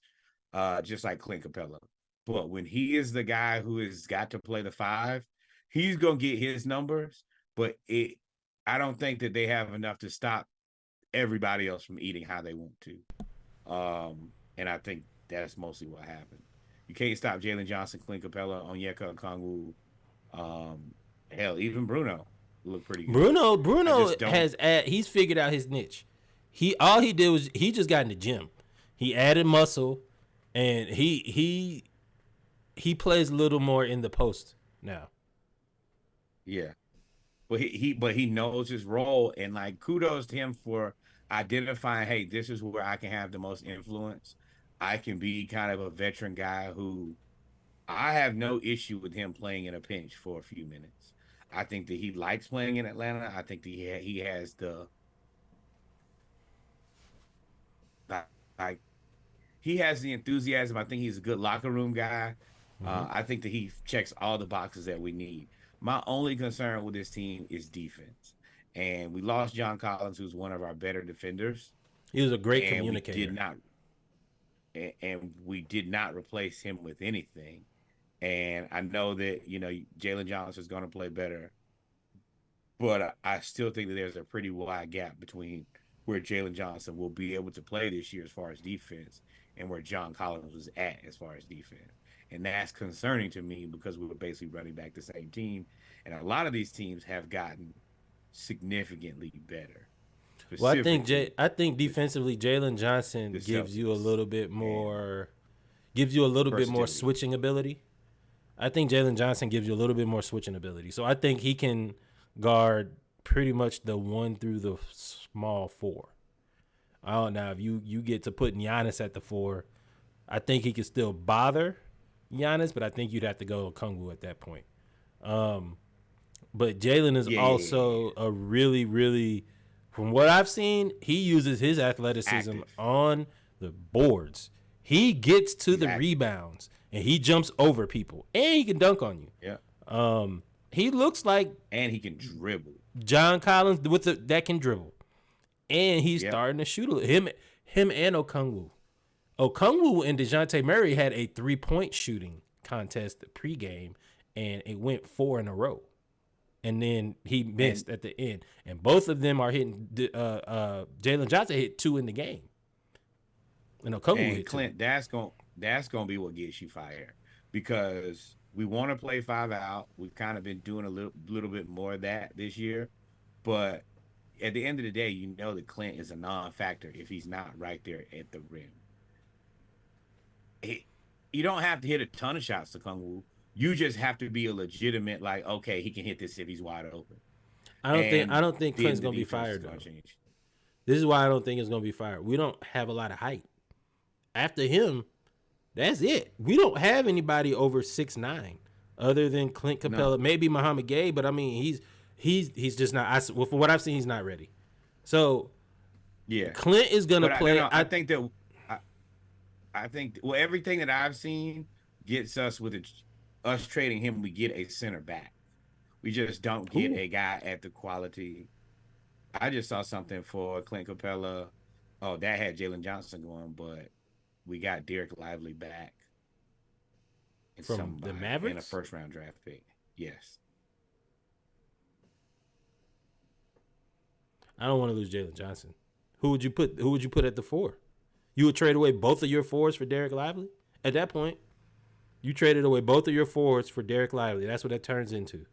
just like Clint Capella. But when he is the guy who has got to play the 5, he's going to get his numbers, but I don't think that they have enough to stop everybody else from eating how they want to. And I think that's mostly what happened. You can't stop Jalen Johnson, Clint Capella, Onyeka Okongwu. Hell, even Bruno looked pretty good. Bruno he's figured out his niche. All he did was he just got in the gym. He added muscle, and he plays a little more in the post now. Yeah. But he knows his role, and like kudos to him for identifying, hey, this is where I can have the most influence. I can be kind of a veteran guy who I have no issue with him playing in a pinch for a few minutes. I think that he likes playing in Atlanta. I think that he has the he has the enthusiasm. I think he's a good locker room guy. I think that he checks all the boxes that we need. My only concern with this team is defense. And we lost John Collins, who's one of our better defenders. He was a great communicator. We did not replace him with anything. And I know that, Jalen Johnson is going to play better. But I still think that there's a pretty wide gap between where Jalen Johnson will be able to play this year as far as defense and where John Collins was at as far as defense. And that's concerning to me because we were basically running back the same team. And a lot of these teams have gotten significantly better. Well, I think defensively, Jalen Johnson gives you a little bit more switching ability. I think Jalen Johnson gives you a little bit more switching ability. So I think he can guard pretty much the 1 through the small 4. I don't know if you get to put Giannis at the 4. I think he can still bother Giannis, but I think you'd have to go Okongwu at that point. But Jalen is also a really, really, from what I've seen, he uses his athleticism on the boards. He gets to the rebounds and he jumps over people and he can dunk on you. Yeah. He looks like, and he can dribble. John Collins that can dribble, and he's starting to shoot him and Okongwu. Okongwu and DeJounte Murray had a 3-point shooting contest pregame, and it went 4 in a row. And then he missed at the end. And both of them are hitting. Jalen Johnson hit 2 in the game. And Okongwu hit Clint, 2. That's gonna be what gets you fired, because we want to play 5 out. We've kind of been doing a little bit more of that this year, but at the end of the day, you know that Clint is a non-factor if he's not right there at the rim. You don't have to hit a ton of shots to Okongwu. You just have to be a legitimate, like, okay, he can hit this if he's wide open. I don't think Clint's gonna be fired though. This is why I don't think it's gonna be fired. We don't have a lot of height. After him, that's it. We don't have anybody over 6'9", other than Clint Capella, maybe Muhammad Gay, but I mean he's just not. From what I've seen, he's not ready. So yeah, Clint is gonna play. I think that I think everything that I've seen gets us us trading him. We get a center back. We just don't get Who? a guy at the quality. I just saw something for Clint Capella. Oh, that had Jalen Johnson going, but we got Derek Lively back and From the somebody and a Mavericks? first round draft pick. Yes. I don't want to lose Jalen Johnson. Who would you put? Who would you put at the 4? You would trade away both of your 4s for Derek Lively? At that point, you traded away both of your 4s for Derek Lively. That's what that turns into.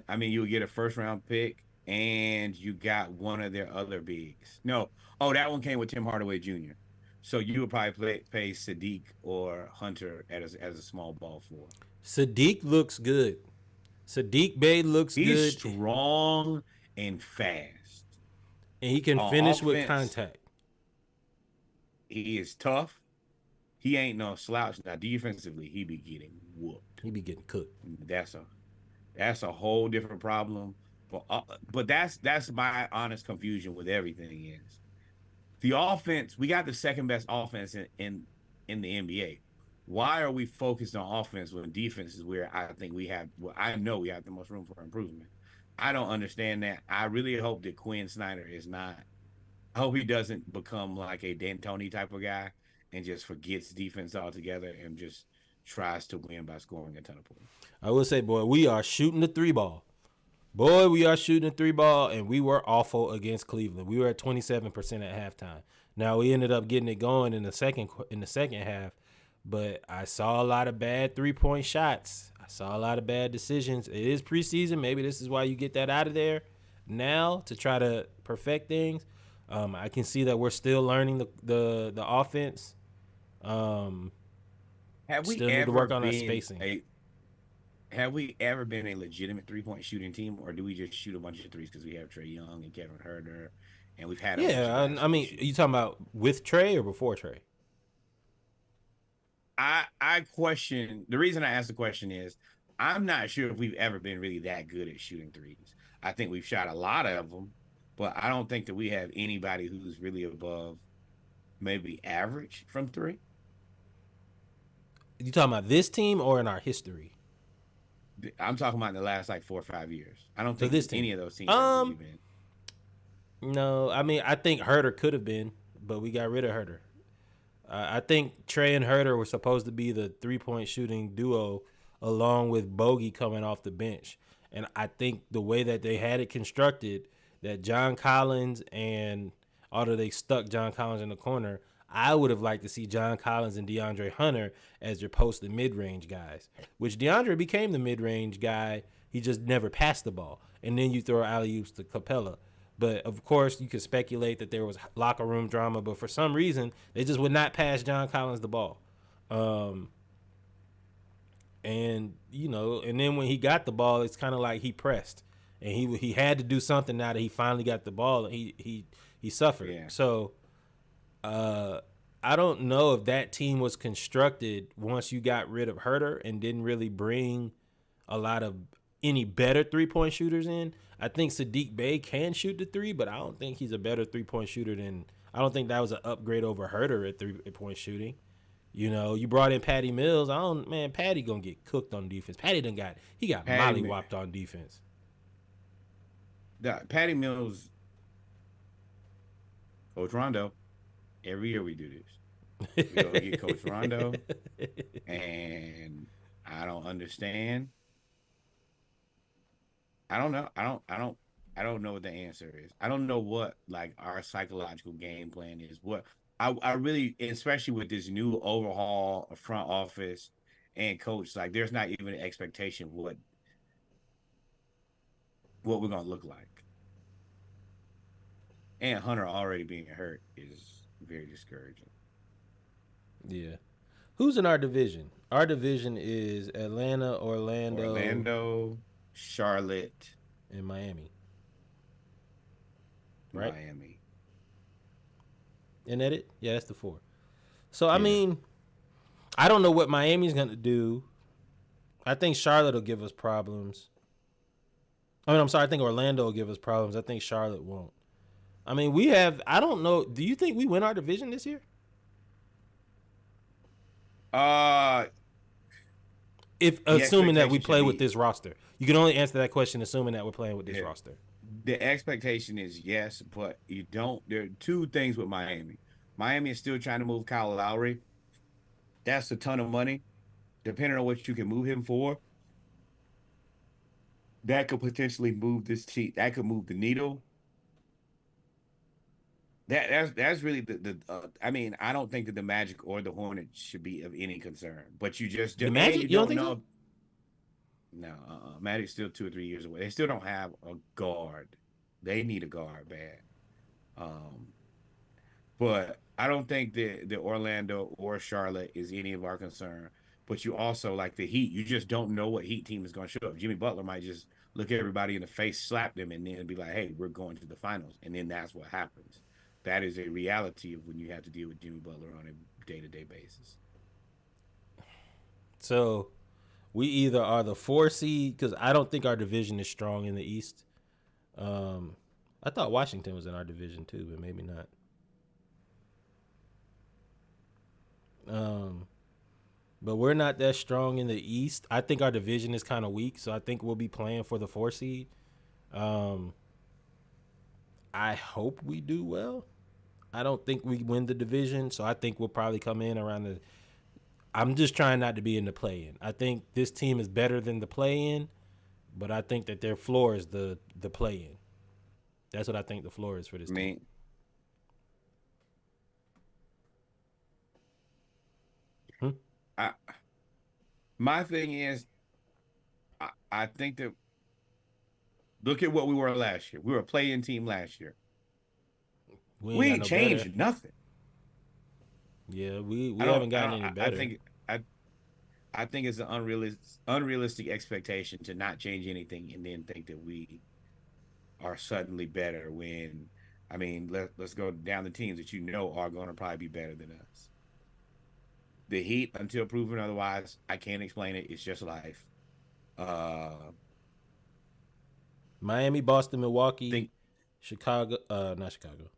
I mean, you would get a first round pick and you got one of their other bigs. No, oh, that one came with Tim Hardaway Jr. So you would probably pay Sadiq or Hunter as a small ball four. Sadiq looks good. Sadiq Bey looks He's good. strong and fast. And he can On finish with offense, contact. he is tough. He ain't no slouch. Now, defensively, he be getting whooped. He be getting cooked. That's a whole different problem. But that's my honest confusion with everything is the offense. We got the second best offense in the NBA. Why are we focused on offense when defense is where I think we have? Well, I know we have the most room for improvement. I don't understand that. I really hope that Quinn Snyder is not. I hope he doesn't become like a D'Antoni type of guy and just forgets defense altogether and just tries to win by scoring a ton of points. I will say, boy, we are shooting the 3 ball. Boy, we are shooting the 3 ball, and we were awful against Cleveland. We were at 27% at halftime. Now we ended up getting it going in the second half, but I saw a lot of bad 3-point shots. I saw a lot of bad decisions. It is preseason. Maybe this is why you get that out of there now to try to perfect things. I can see that we're still learning the offense. Have we still need to work on our spacing. Have we ever been a legitimate 3-point shooting team, or do we just shoot a bunch of threes because we have Trae Young and Kevin Huerter, and we've had I mean, you talking about with Trae or before Trae? I question the reason I asked the question is I'm not sure if we've ever been really that good at shooting threes. I think we've shot a lot of them, but I don't think that we have anybody who's really above maybe average from 3. You talking about this team or in our history? I'm talking about in the last like 4 or 5 years. I don't think any of those teams have really been. No, I mean I think Huerter could have been, but we got rid of Huerter. I think Trae and Huerter were supposed to be the 3-point shooting duo, along with Bogey coming off the bench. And I think the way that they had it constructed, that John Collins and although they stuck John Collins in the corner, I would have liked to see John Collins and DeAndre Hunter as your post and mid-range guys, which DeAndre became the mid-range guy. He just never passed the ball. And then you throw alley-oops to Capella. But, of course, you could speculate that there was locker room drama, but for some reason, they just would not pass John Collins the ball. And, you know, and then when he got the ball, it's kind of like he pressed. And he had to do something now that he finally got the ball. And he suffered. Yeah. So, I don't know if that team was constructed once you got rid of Huerter and didn't really bring a lot of any better 3-point shooters in. I think Sadiq Bey can shoot the 3, but I don't think he's a better 3-point shooter than. I don't think that was an upgrade over Huerter at 3-point shooting. You know, you brought in Patty Mills. Patty gonna get cooked on defense. Patty got mollywopped on defense. Patty Mills, Coach Rondo. Every year we do this. We go get Coach Rondo, and I don't understand. I don't know. I don't know what the answer is. I don't know what like our psychological game plan is. What I really, especially with this new overhaul of front office and coach, like there's not even an expectation what we're gonna look like. And Hunter already being hurt is very discouraging. Yeah. Who's in our division? Our division is Atlanta, Orlando, Charlotte, and Miami. Right? Miami. Isn't that it? Yeah, that's the 4. So, I mean, I don't know what Miami's going to do. I think Charlotte will give us problems. I think Orlando will give us problems. I think Charlotte won't. I mean, I don't know. Do you think we win our division this year? Uh, If the assuming that we expectation should play with be this roster, you can only answer that question assuming that we're playing with this yeah, roster. the expectation is yes, but you don't. There are two things with Miami. Miami is still trying to move Kyle Lowry. That's a ton of money. Depending on what you can move him for, that could potentially move this team. That could move the needle. That's really the. I mean, I don't think that the Magic or the Hornets should be of any concern. But you just The and Magic, you you don't don't think so? know. No, Magic's still 2 or 3 years away. They still don't have a guard. They need a guard bad. Um, but I don't think that the Orlando or Charlotte is any of our concern. But you also like the Heat. You just don't know what Heat team is going to show up. Jimmy Butler might just look everybody in the face, slap them, and then be like, "Hey, we're going to the finals." And then that's what happens. That is a reality of when you have to deal with Jimmy Butler on a day-to-day basis. So we either are the 4 seed because I don't think our division is strong in the East. I thought Washington was in our division too, but maybe not. Um, but we're not that strong in the East. I think our division is kind of weak, so I think we'll be playing for the 4 seed. Um, I hope we do well. I don't think we win the division, so I think we'll probably come in around the. I'm just trying not to be in the play-in. I think this team is better than the play-in, but I think that their floor is the play-in. That's what I think the floor is for this I team. mean, Hmm? I my thing is, I think that look at what we were last year. We were a play-in team last year. We ain't We got ain't no better. changed nothing. Yeah, we I don't. haven't I gotten don't. any I better. think. I think it's an unrealistic expectation to not change anything and then think that we are suddenly better when I mean let's go down the teams that you know are going to probably be better than us. The Heat, until proven otherwise, I can't explain it. It's just life. Uh Miami, Boston, Milwaukee, think Chicago. Not Chicago.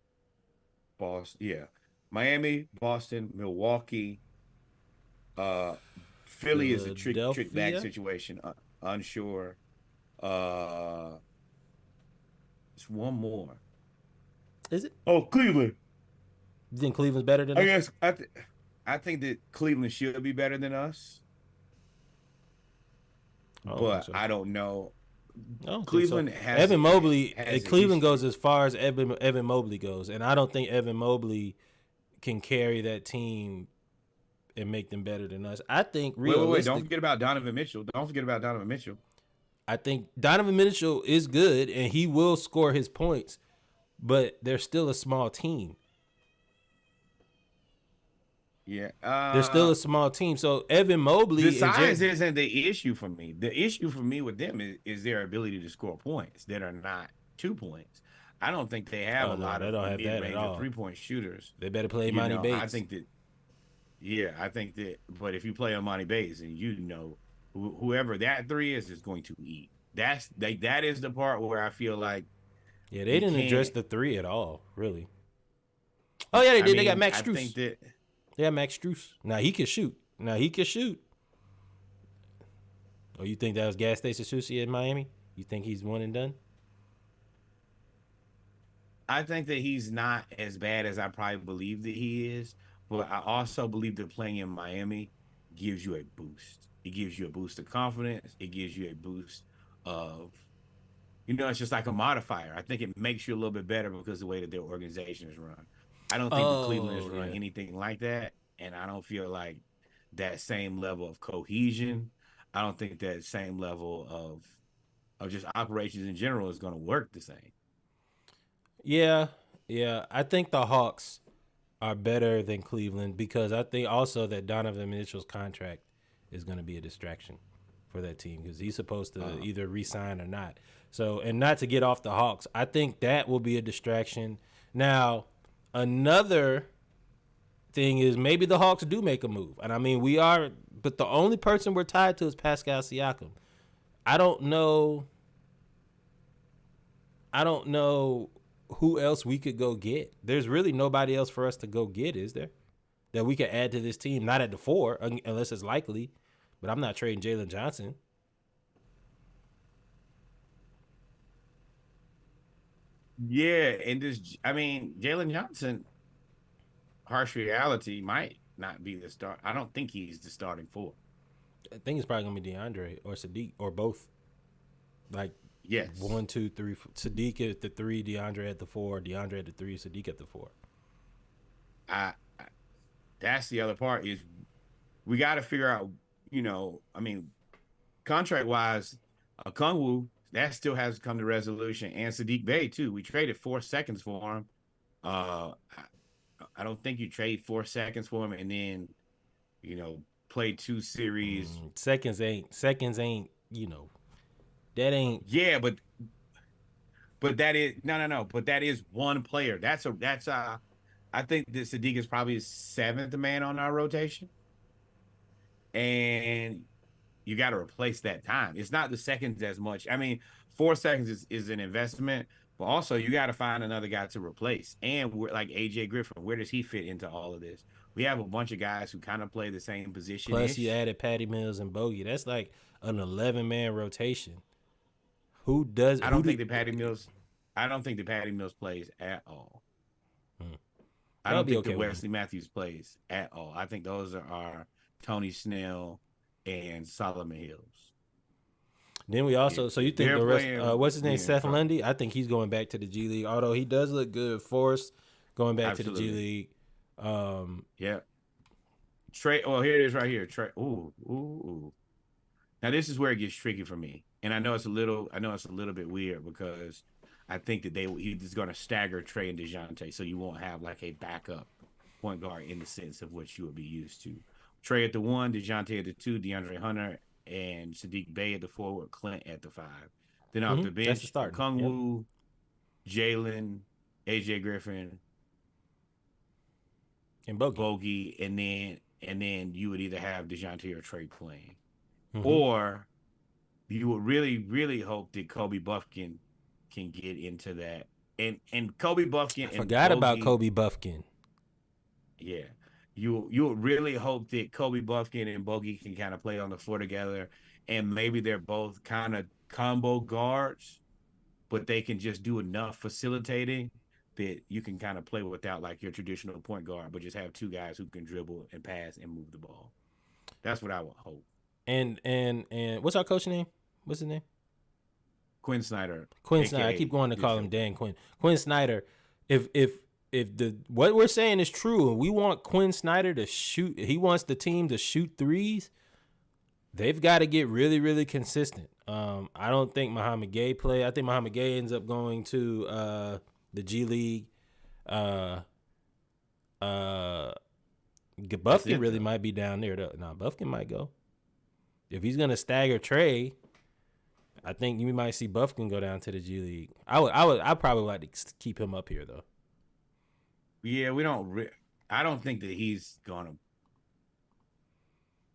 Boston, yeah. Miami, Boston, Milwaukee, uh Philly is a trick bag Philadelphia. situation. Unsure. Uh it's one more. Is it? Oh, Cleveland. You think Cleveland's better than I us? guess I think that Cleveland should be better than us, I don't think but so. I don't know. I don't think so. Cleveland has Evan Mobley, has a Cleveland goes history. as far as Evan Mobley goes, and I don't think Evan Mobley can carry that team and make them better than us. I think Wait! Don't realistic. forget about Donovan Mitchell. Don't forget about Donovan Mitchell. I think Donovan Mitchell is good and he will score his points, but they're still a small team. Yeah. They're still a small team. So Evan The Mobley and size isn't the issue for me. The issue for me with them is their ability to score points that are not 2 points. I don't think they have oh a no, lot they of don't have that at mid-range or all. 3-point shooters. They better play You Monty know, I Bates. think that yeah, I think that. But if you play Amani Bates, and you know, whoever that three is going to eat. That is the part where I feel like Yeah, they we didn't address can't. the three at all, really. Oh yeah, they I did. They got mean, Max I think Struess. that They got Max Struess. Now he can shoot. Oh, you think that was gas station sushi in Miami? You think he's one and done? he's not as bad as I probably believe that he is. But I also believe that playing in Miami gives you a boost. It gives you a boost of confidence. It gives you a boost of it's just like a modifier. I think it makes you a little bit better because of the way that their organization is run. I don't think that Cleveland is Oh run yeah, anything like that, and I don't feel like that same level of cohesion. I don't think that same level of just operations in general is going to work the same. yeah, yeah. I think the Hawks are better than Cleveland because I think also that Donovan Mitchell's contract is going to be a distraction for that team because he's supposed to Uh, either resign or not. So, and not to get off the Hawks, I think that will be a distraction. Now, another thing is maybe the Hawks do make a move, and I mean we are, but the only person we're tied to is Pascal Siakam. I don't know. I don't know who else we could go get. There's really nobody else for us to go get, is there? that we could add to this team. Not at the 4, unless it's likely, but I'm not trading Jalen Johnson. Yeah, and Jalen Johnson, harsh reality, might not be the start. I don't think he's the starting 4. I think it's probably gonna be DeAndre or Sadiq or both. Like Yes. 1, 2, 3. Sadiq at the 3, DeAndre at the 4. DeAndre at the 3, Sadiq at the 4. I that's the other part is we got to figure out. Contract wise, Okongwu that still has to come to resolution, and Sadiq Bey too. We traded 4 seconds for him. I don't think you trade 4 seconds for him and then play 2 series. Seconds ain't. That ain't. Yeah, but that is no. But that is one player. I think that Sadiq is probably the 7th man on our rotation, and you got to replace that time. It's not the seconds as much. 4 seconds is an investment, but also you got to find another guy to replace. And we're like AJ Griffin, where does he fit into all of this? We have a bunch of guys who kind of play the same position. Plus, you added Patty Mills and Bogey. That's like an 11-man rotation. Who does? I don't think that Patty Mills plays at all. I don't think that Wesley Matthews plays at all. I think those are Tony Snell and Solomon Hills. Then we also, so you think the rest, what's his name, Seth Lundy? I think he's going back to the G League, although he does look good. Forrest going back to the G League. Yeah. Trey, here it is right here. Trey, ooh. Now this is where it gets tricky for me, and I know it's a little bit weird because I think that he's going to stagger Trey and DeJounte, so you won't have like a backup point guard in the sense of what you would be used to. Trey at the 1, DeJounte at the 2, DeAndre Hunter and Sadiq Bey at the 4 with Clint at the 5. Then off the bench, Kungwu, Jalen, AJ Griffin, and Bogey, and then you would either have DeJounte or Trey playing. Or you would really, really hope that Kobe Buffkin can get into that. And Kobe Buffkin I forgot about Kobe Buffkin. Yeah. You would really hope that Kobe Buffkin and Bogey can kind of play on the floor together, and maybe they're both kind of combo guards, but they can just do enough facilitating that you can kind of play without like your traditional point guard, but just have 2 guys who can dribble and pass and move the ball. That's what I would hope. And what's our coach name? What's his name? Quinn Snyder. Quinn Snyder. I keep going to call him Dan Quinn. Quinn Snyder. If what we're saying is true, and we want Quinn Snyder to shoot, he wants the team to shoot threes. They've got to get really, really consistent. I don't think Muhammad Gay play. I think Muhammad Gay ends up going to the G League. Buffkin really might be down there. Buffkin might go. If he's gonna stagger Trey, I think you might see Buffkin go down to the G League. I probably like to keep him up here though. Yeah, I don't think that he's gonna.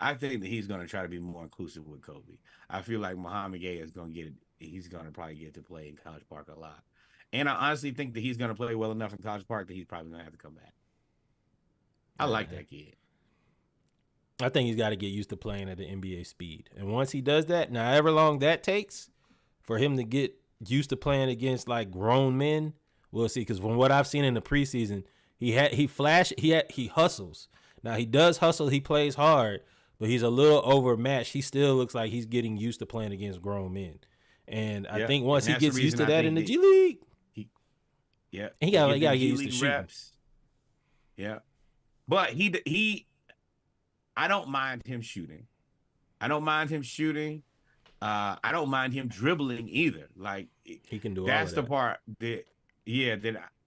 I think that he's gonna try to be more inclusive with Kobe. I feel like Muhammad Gay is gonna get. He's gonna probably get to play in College Park a lot, and I honestly think that he's gonna play well enough in College Park that he's probably gonna have to come back. I like that kid. I think he's got to get used to playing at the NBA speed. And once he does that, now however long that takes for him to get used to playing against like grown men, we'll see. Because from what I've seen in the preseason, he hustles. Now he does hustle. He plays hard, but he's a little overmatched. He still looks like he's getting used to playing against grown men. And I think once he gets used to that in the G League, he got to get used to shooting. Reps. Yeah, but I don't mind him shooting. I don't mind him dribbling either. Like he can do all that's of the that. part that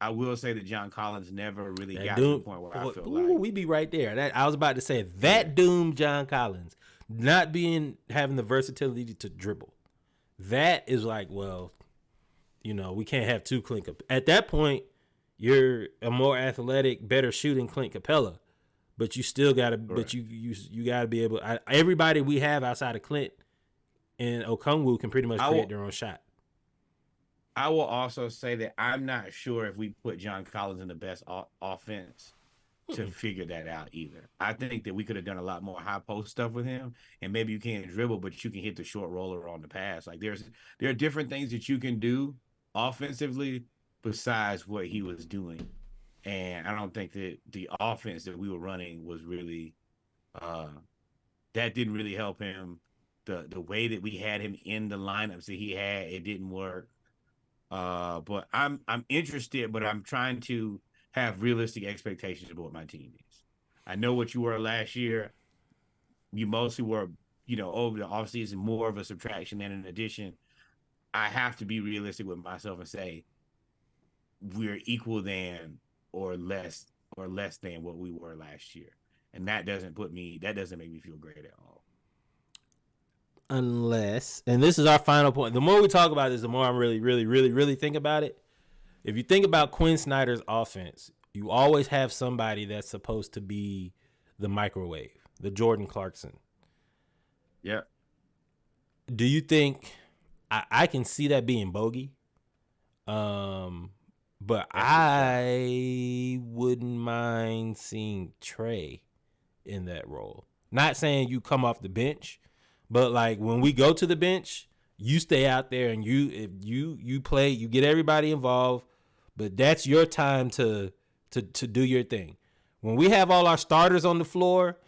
I will say that John Collins never really got to the point where I feel like we be right there. I was about to say that doomed John Collins not having the versatility to dribble. That is like, well, we can't have 2 Clint. At that point, you're a more athletic, better shooting Clint Capella. But you still gotta. Correct. But you gotta be able. Everybody we have outside of Clint and Okongwu can pretty much create their own shot. I will also say that I'm not sure if we put John Collins in the best offense to figure that out either. I think that we could have done a lot more high post stuff with him, and maybe you can't dribble, but you can hit the short roller on the pass. Like there are different things that you can do offensively besides what he was doing. And I don't think that the offense that we were running was really uh that didn't really help him. The way that we had him in the lineups that he had, it didn't work. But I'm interested, but I'm trying to have realistic expectations about what my team is. I know what you were last year. You mostly were, over the offseason, more of a subtraction than an addition. I have to be realistic with myself and say we're equal than or less than what we were last year. And that doesn't make me feel great at all. Unless, and this is our final point. The more we talk about this, the more I'm really think about it. If you think about Quinn Snyder's offense, you always have somebody that's supposed to be the microwave, the Jordan Clarkson. Yeah. Do you think I can see that being Bogey? But I wouldn't mind seeing Trey in that role. Not saying you come off the bench, but like when we go to the bench, you stay out there and if you play, you get everybody involved, but that's your time to do your thing. When we have all our starters on the floor,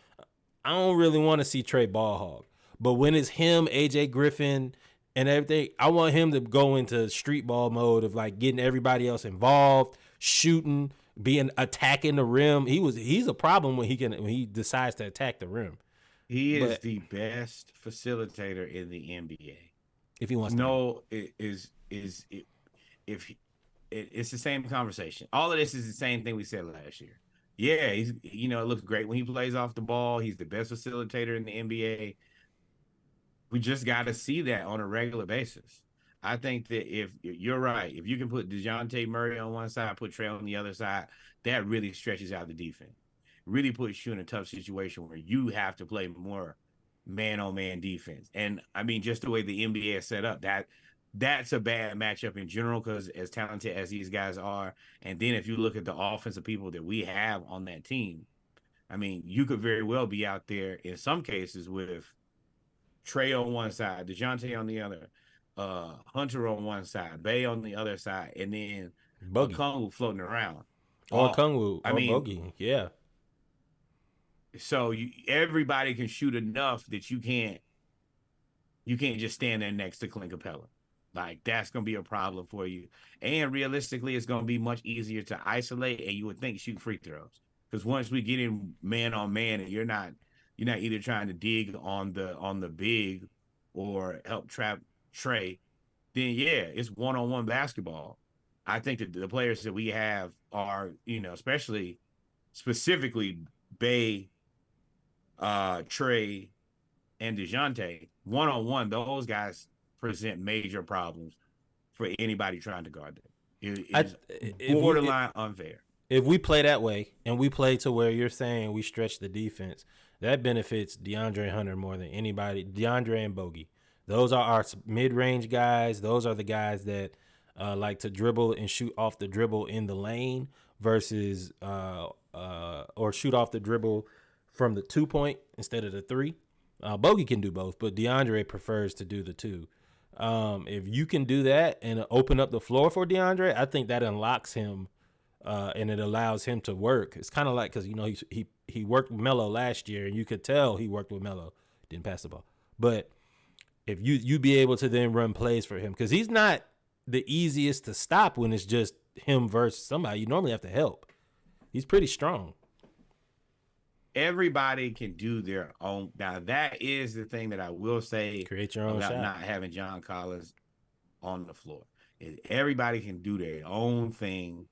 I don't really want to see Trey ball hog. But when it's him, AJ Griffin, and everything, I want him to go into street ball mode of like getting everybody else involved, shooting, attacking the rim. He's a problem when he decides to attack the rim. He is the best facilitator in the NBA. If he wants to it's the same conversation. All of this is the same thing we said last year. Yeah, it looks great when he plays off the ball. He's the best facilitator in the NBA. We just got to see that on a regular basis. I think that if you're right, if you can put DeJounte Murray on one side, put Trey on the other side, that really stretches out the defense. Really puts you in a tough situation where you have to play more man-on-man defense. And I mean, just the way the NBA is set up, that's a bad matchup in general because as talented as these guys are, and then if you look at the offensive people that we have on that team, I mean, you could very well be out there in some cases with Trey on one side, DeJounte on the other, Hunter on one side, Bay on the other side, and then Okongwu floating around. Or Okongwu or Bogey, yeah. So everybody can shoot enough that you can't just stand there next to Clint Capella. Like that's gonna be a problem for you. And realistically, it's gonna be much easier to isolate, and you would think shoot free throws. Because once we get in man on man, and you're not either trying to dig on the big or help trap Trey, then yeah, it's one-on-one basketball. I think that the players that we have are, specifically Bay, Trey, and DeJounte, one-on-one, those guys present major problems for anybody trying to guard them. It is borderline unfair. If we play that way and we play to where you're saying we stretch the defense, that benefits DeAndre Hunter more than anybody. DeAndre and Bogey. Those are our mid-range guys. Those are the guys that like to dribble and shoot off the dribble in the lane versus or shoot off the dribble from the 2-point instead of the 3. Bogey can do both, but DeAndre prefers to do the 2. If you can do that and open up the floor for DeAndre, I think that unlocks him and it allows him to work. It's kind of like because he worked with Melo last year, and you could tell he worked with Melo. Didn't pass the ball, but if you be able to then run plays for him because he's not the easiest to stop when it's just him versus somebody. You normally have to help. He's pretty strong. Everybody can do their own. Now that is the thing that I will say. Create your own about shot. Not having John Collins on the floor. Everybody can do their own thing,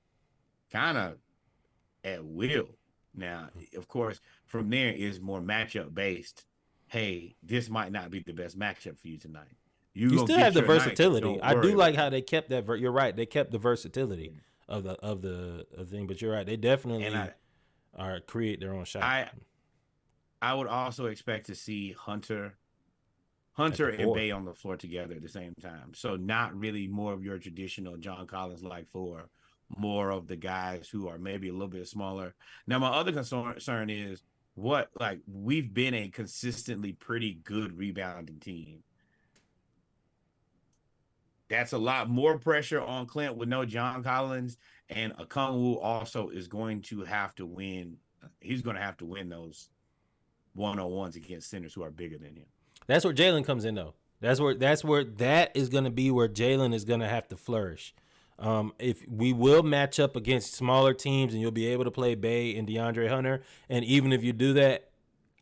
kind of at will. Now, of course, from there is more matchup based. Hey, this might not be the best matchup for you tonight. You still have the versatility. I do like how they kept that. You're right. They kept the versatility of the thing. But you're right. They definitely create their own shot. I would also expect to see Hunter and Bay on the floor together at the same time. So not really more of your traditional John Collins like 4, more of the guys who are maybe a little bit smaller. Now, my other concern is we've been a consistently pretty good rebounding team. That's a lot more pressure on Clint with no John Collins, and Okongwu also is going to have to win. He's going to have to win those 1-on-1s against centers who are bigger than him. That's where Jalen comes in, though. That is going to be where Jalen is going to have to flourish. If we will match up against smaller teams, and you'll be able to play Bay and DeAndre Hunter, and even if you do that,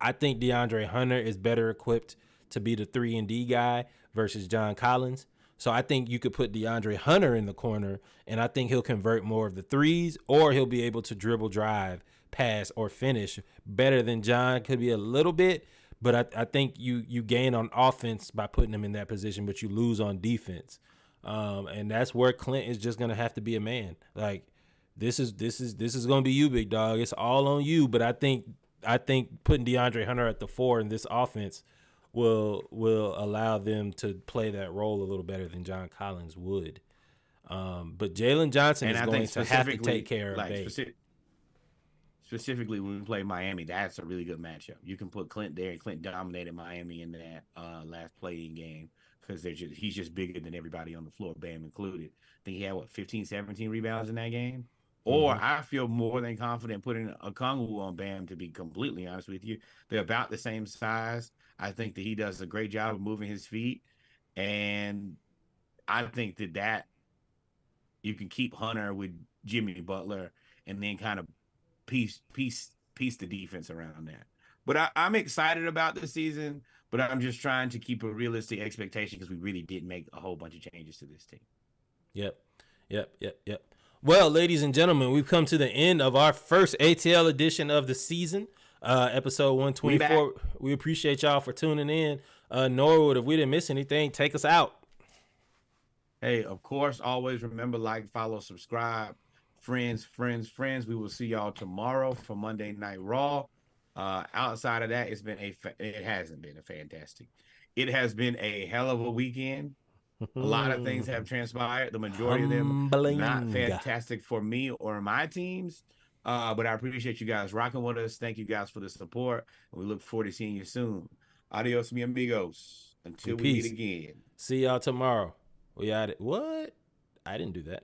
I think DeAndre Hunter is better equipped to be the 3-and-D guy versus John Collins. So I think you could put DeAndre Hunter in the corner, and I think he'll convert more of the threes, or he'll be able to dribble, drive, pass, or finish better than John. Could be a little bit, but I think you gain on offense by putting him in that position, but you lose on defense. And that's where Clint is just gonna have to be a man. Like this is gonna be you, big dog. It's all on you. But I think putting DeAndre Hunter at the 4 in this offense will allow them to play that role a little better than John Collins would. But Jalen Johnson is going to have to take care of Bay. Specifically, when we play Miami, that's a really good matchup. You can put Clint there, and Clint dominated Miami in that last play-in game because he's just bigger than everybody on the floor, Bam included. I think he had, 15, 17 rebounds in that game? Or I feel more than confident putting Okongwu on Bam, to be completely honest with you. They're about the same size. I think that he does a great job of moving his feet. And I think that you can keep Hunter with Jimmy Butler and then kind of piece the defense around that. But I'm excited about the season, but I'm just trying to keep a realistic expectation because we really did make a whole bunch of changes to this team. Yep. Well, ladies and gentlemen, we've come to the end of our first ATL edition of the season, episode 124. We appreciate y'all for tuning in. Norwood, if we didn't miss anything, take us out. Hey, of course, always remember, like, follow, subscribe. Friends. We will see y'all tomorrow for Monday Night Raw. Outside of that, it hasn't been a fantastic. It has been a hell of a weekend. A lot of things have transpired. The majority of them not fantastic for me or my teams. But I appreciate you guys rocking with us. Thank you guys for the support. We look forward to seeing you soon. Adios, mi amigos. Until we meet again. See y'all tomorrow. We at it. What? I didn't do that.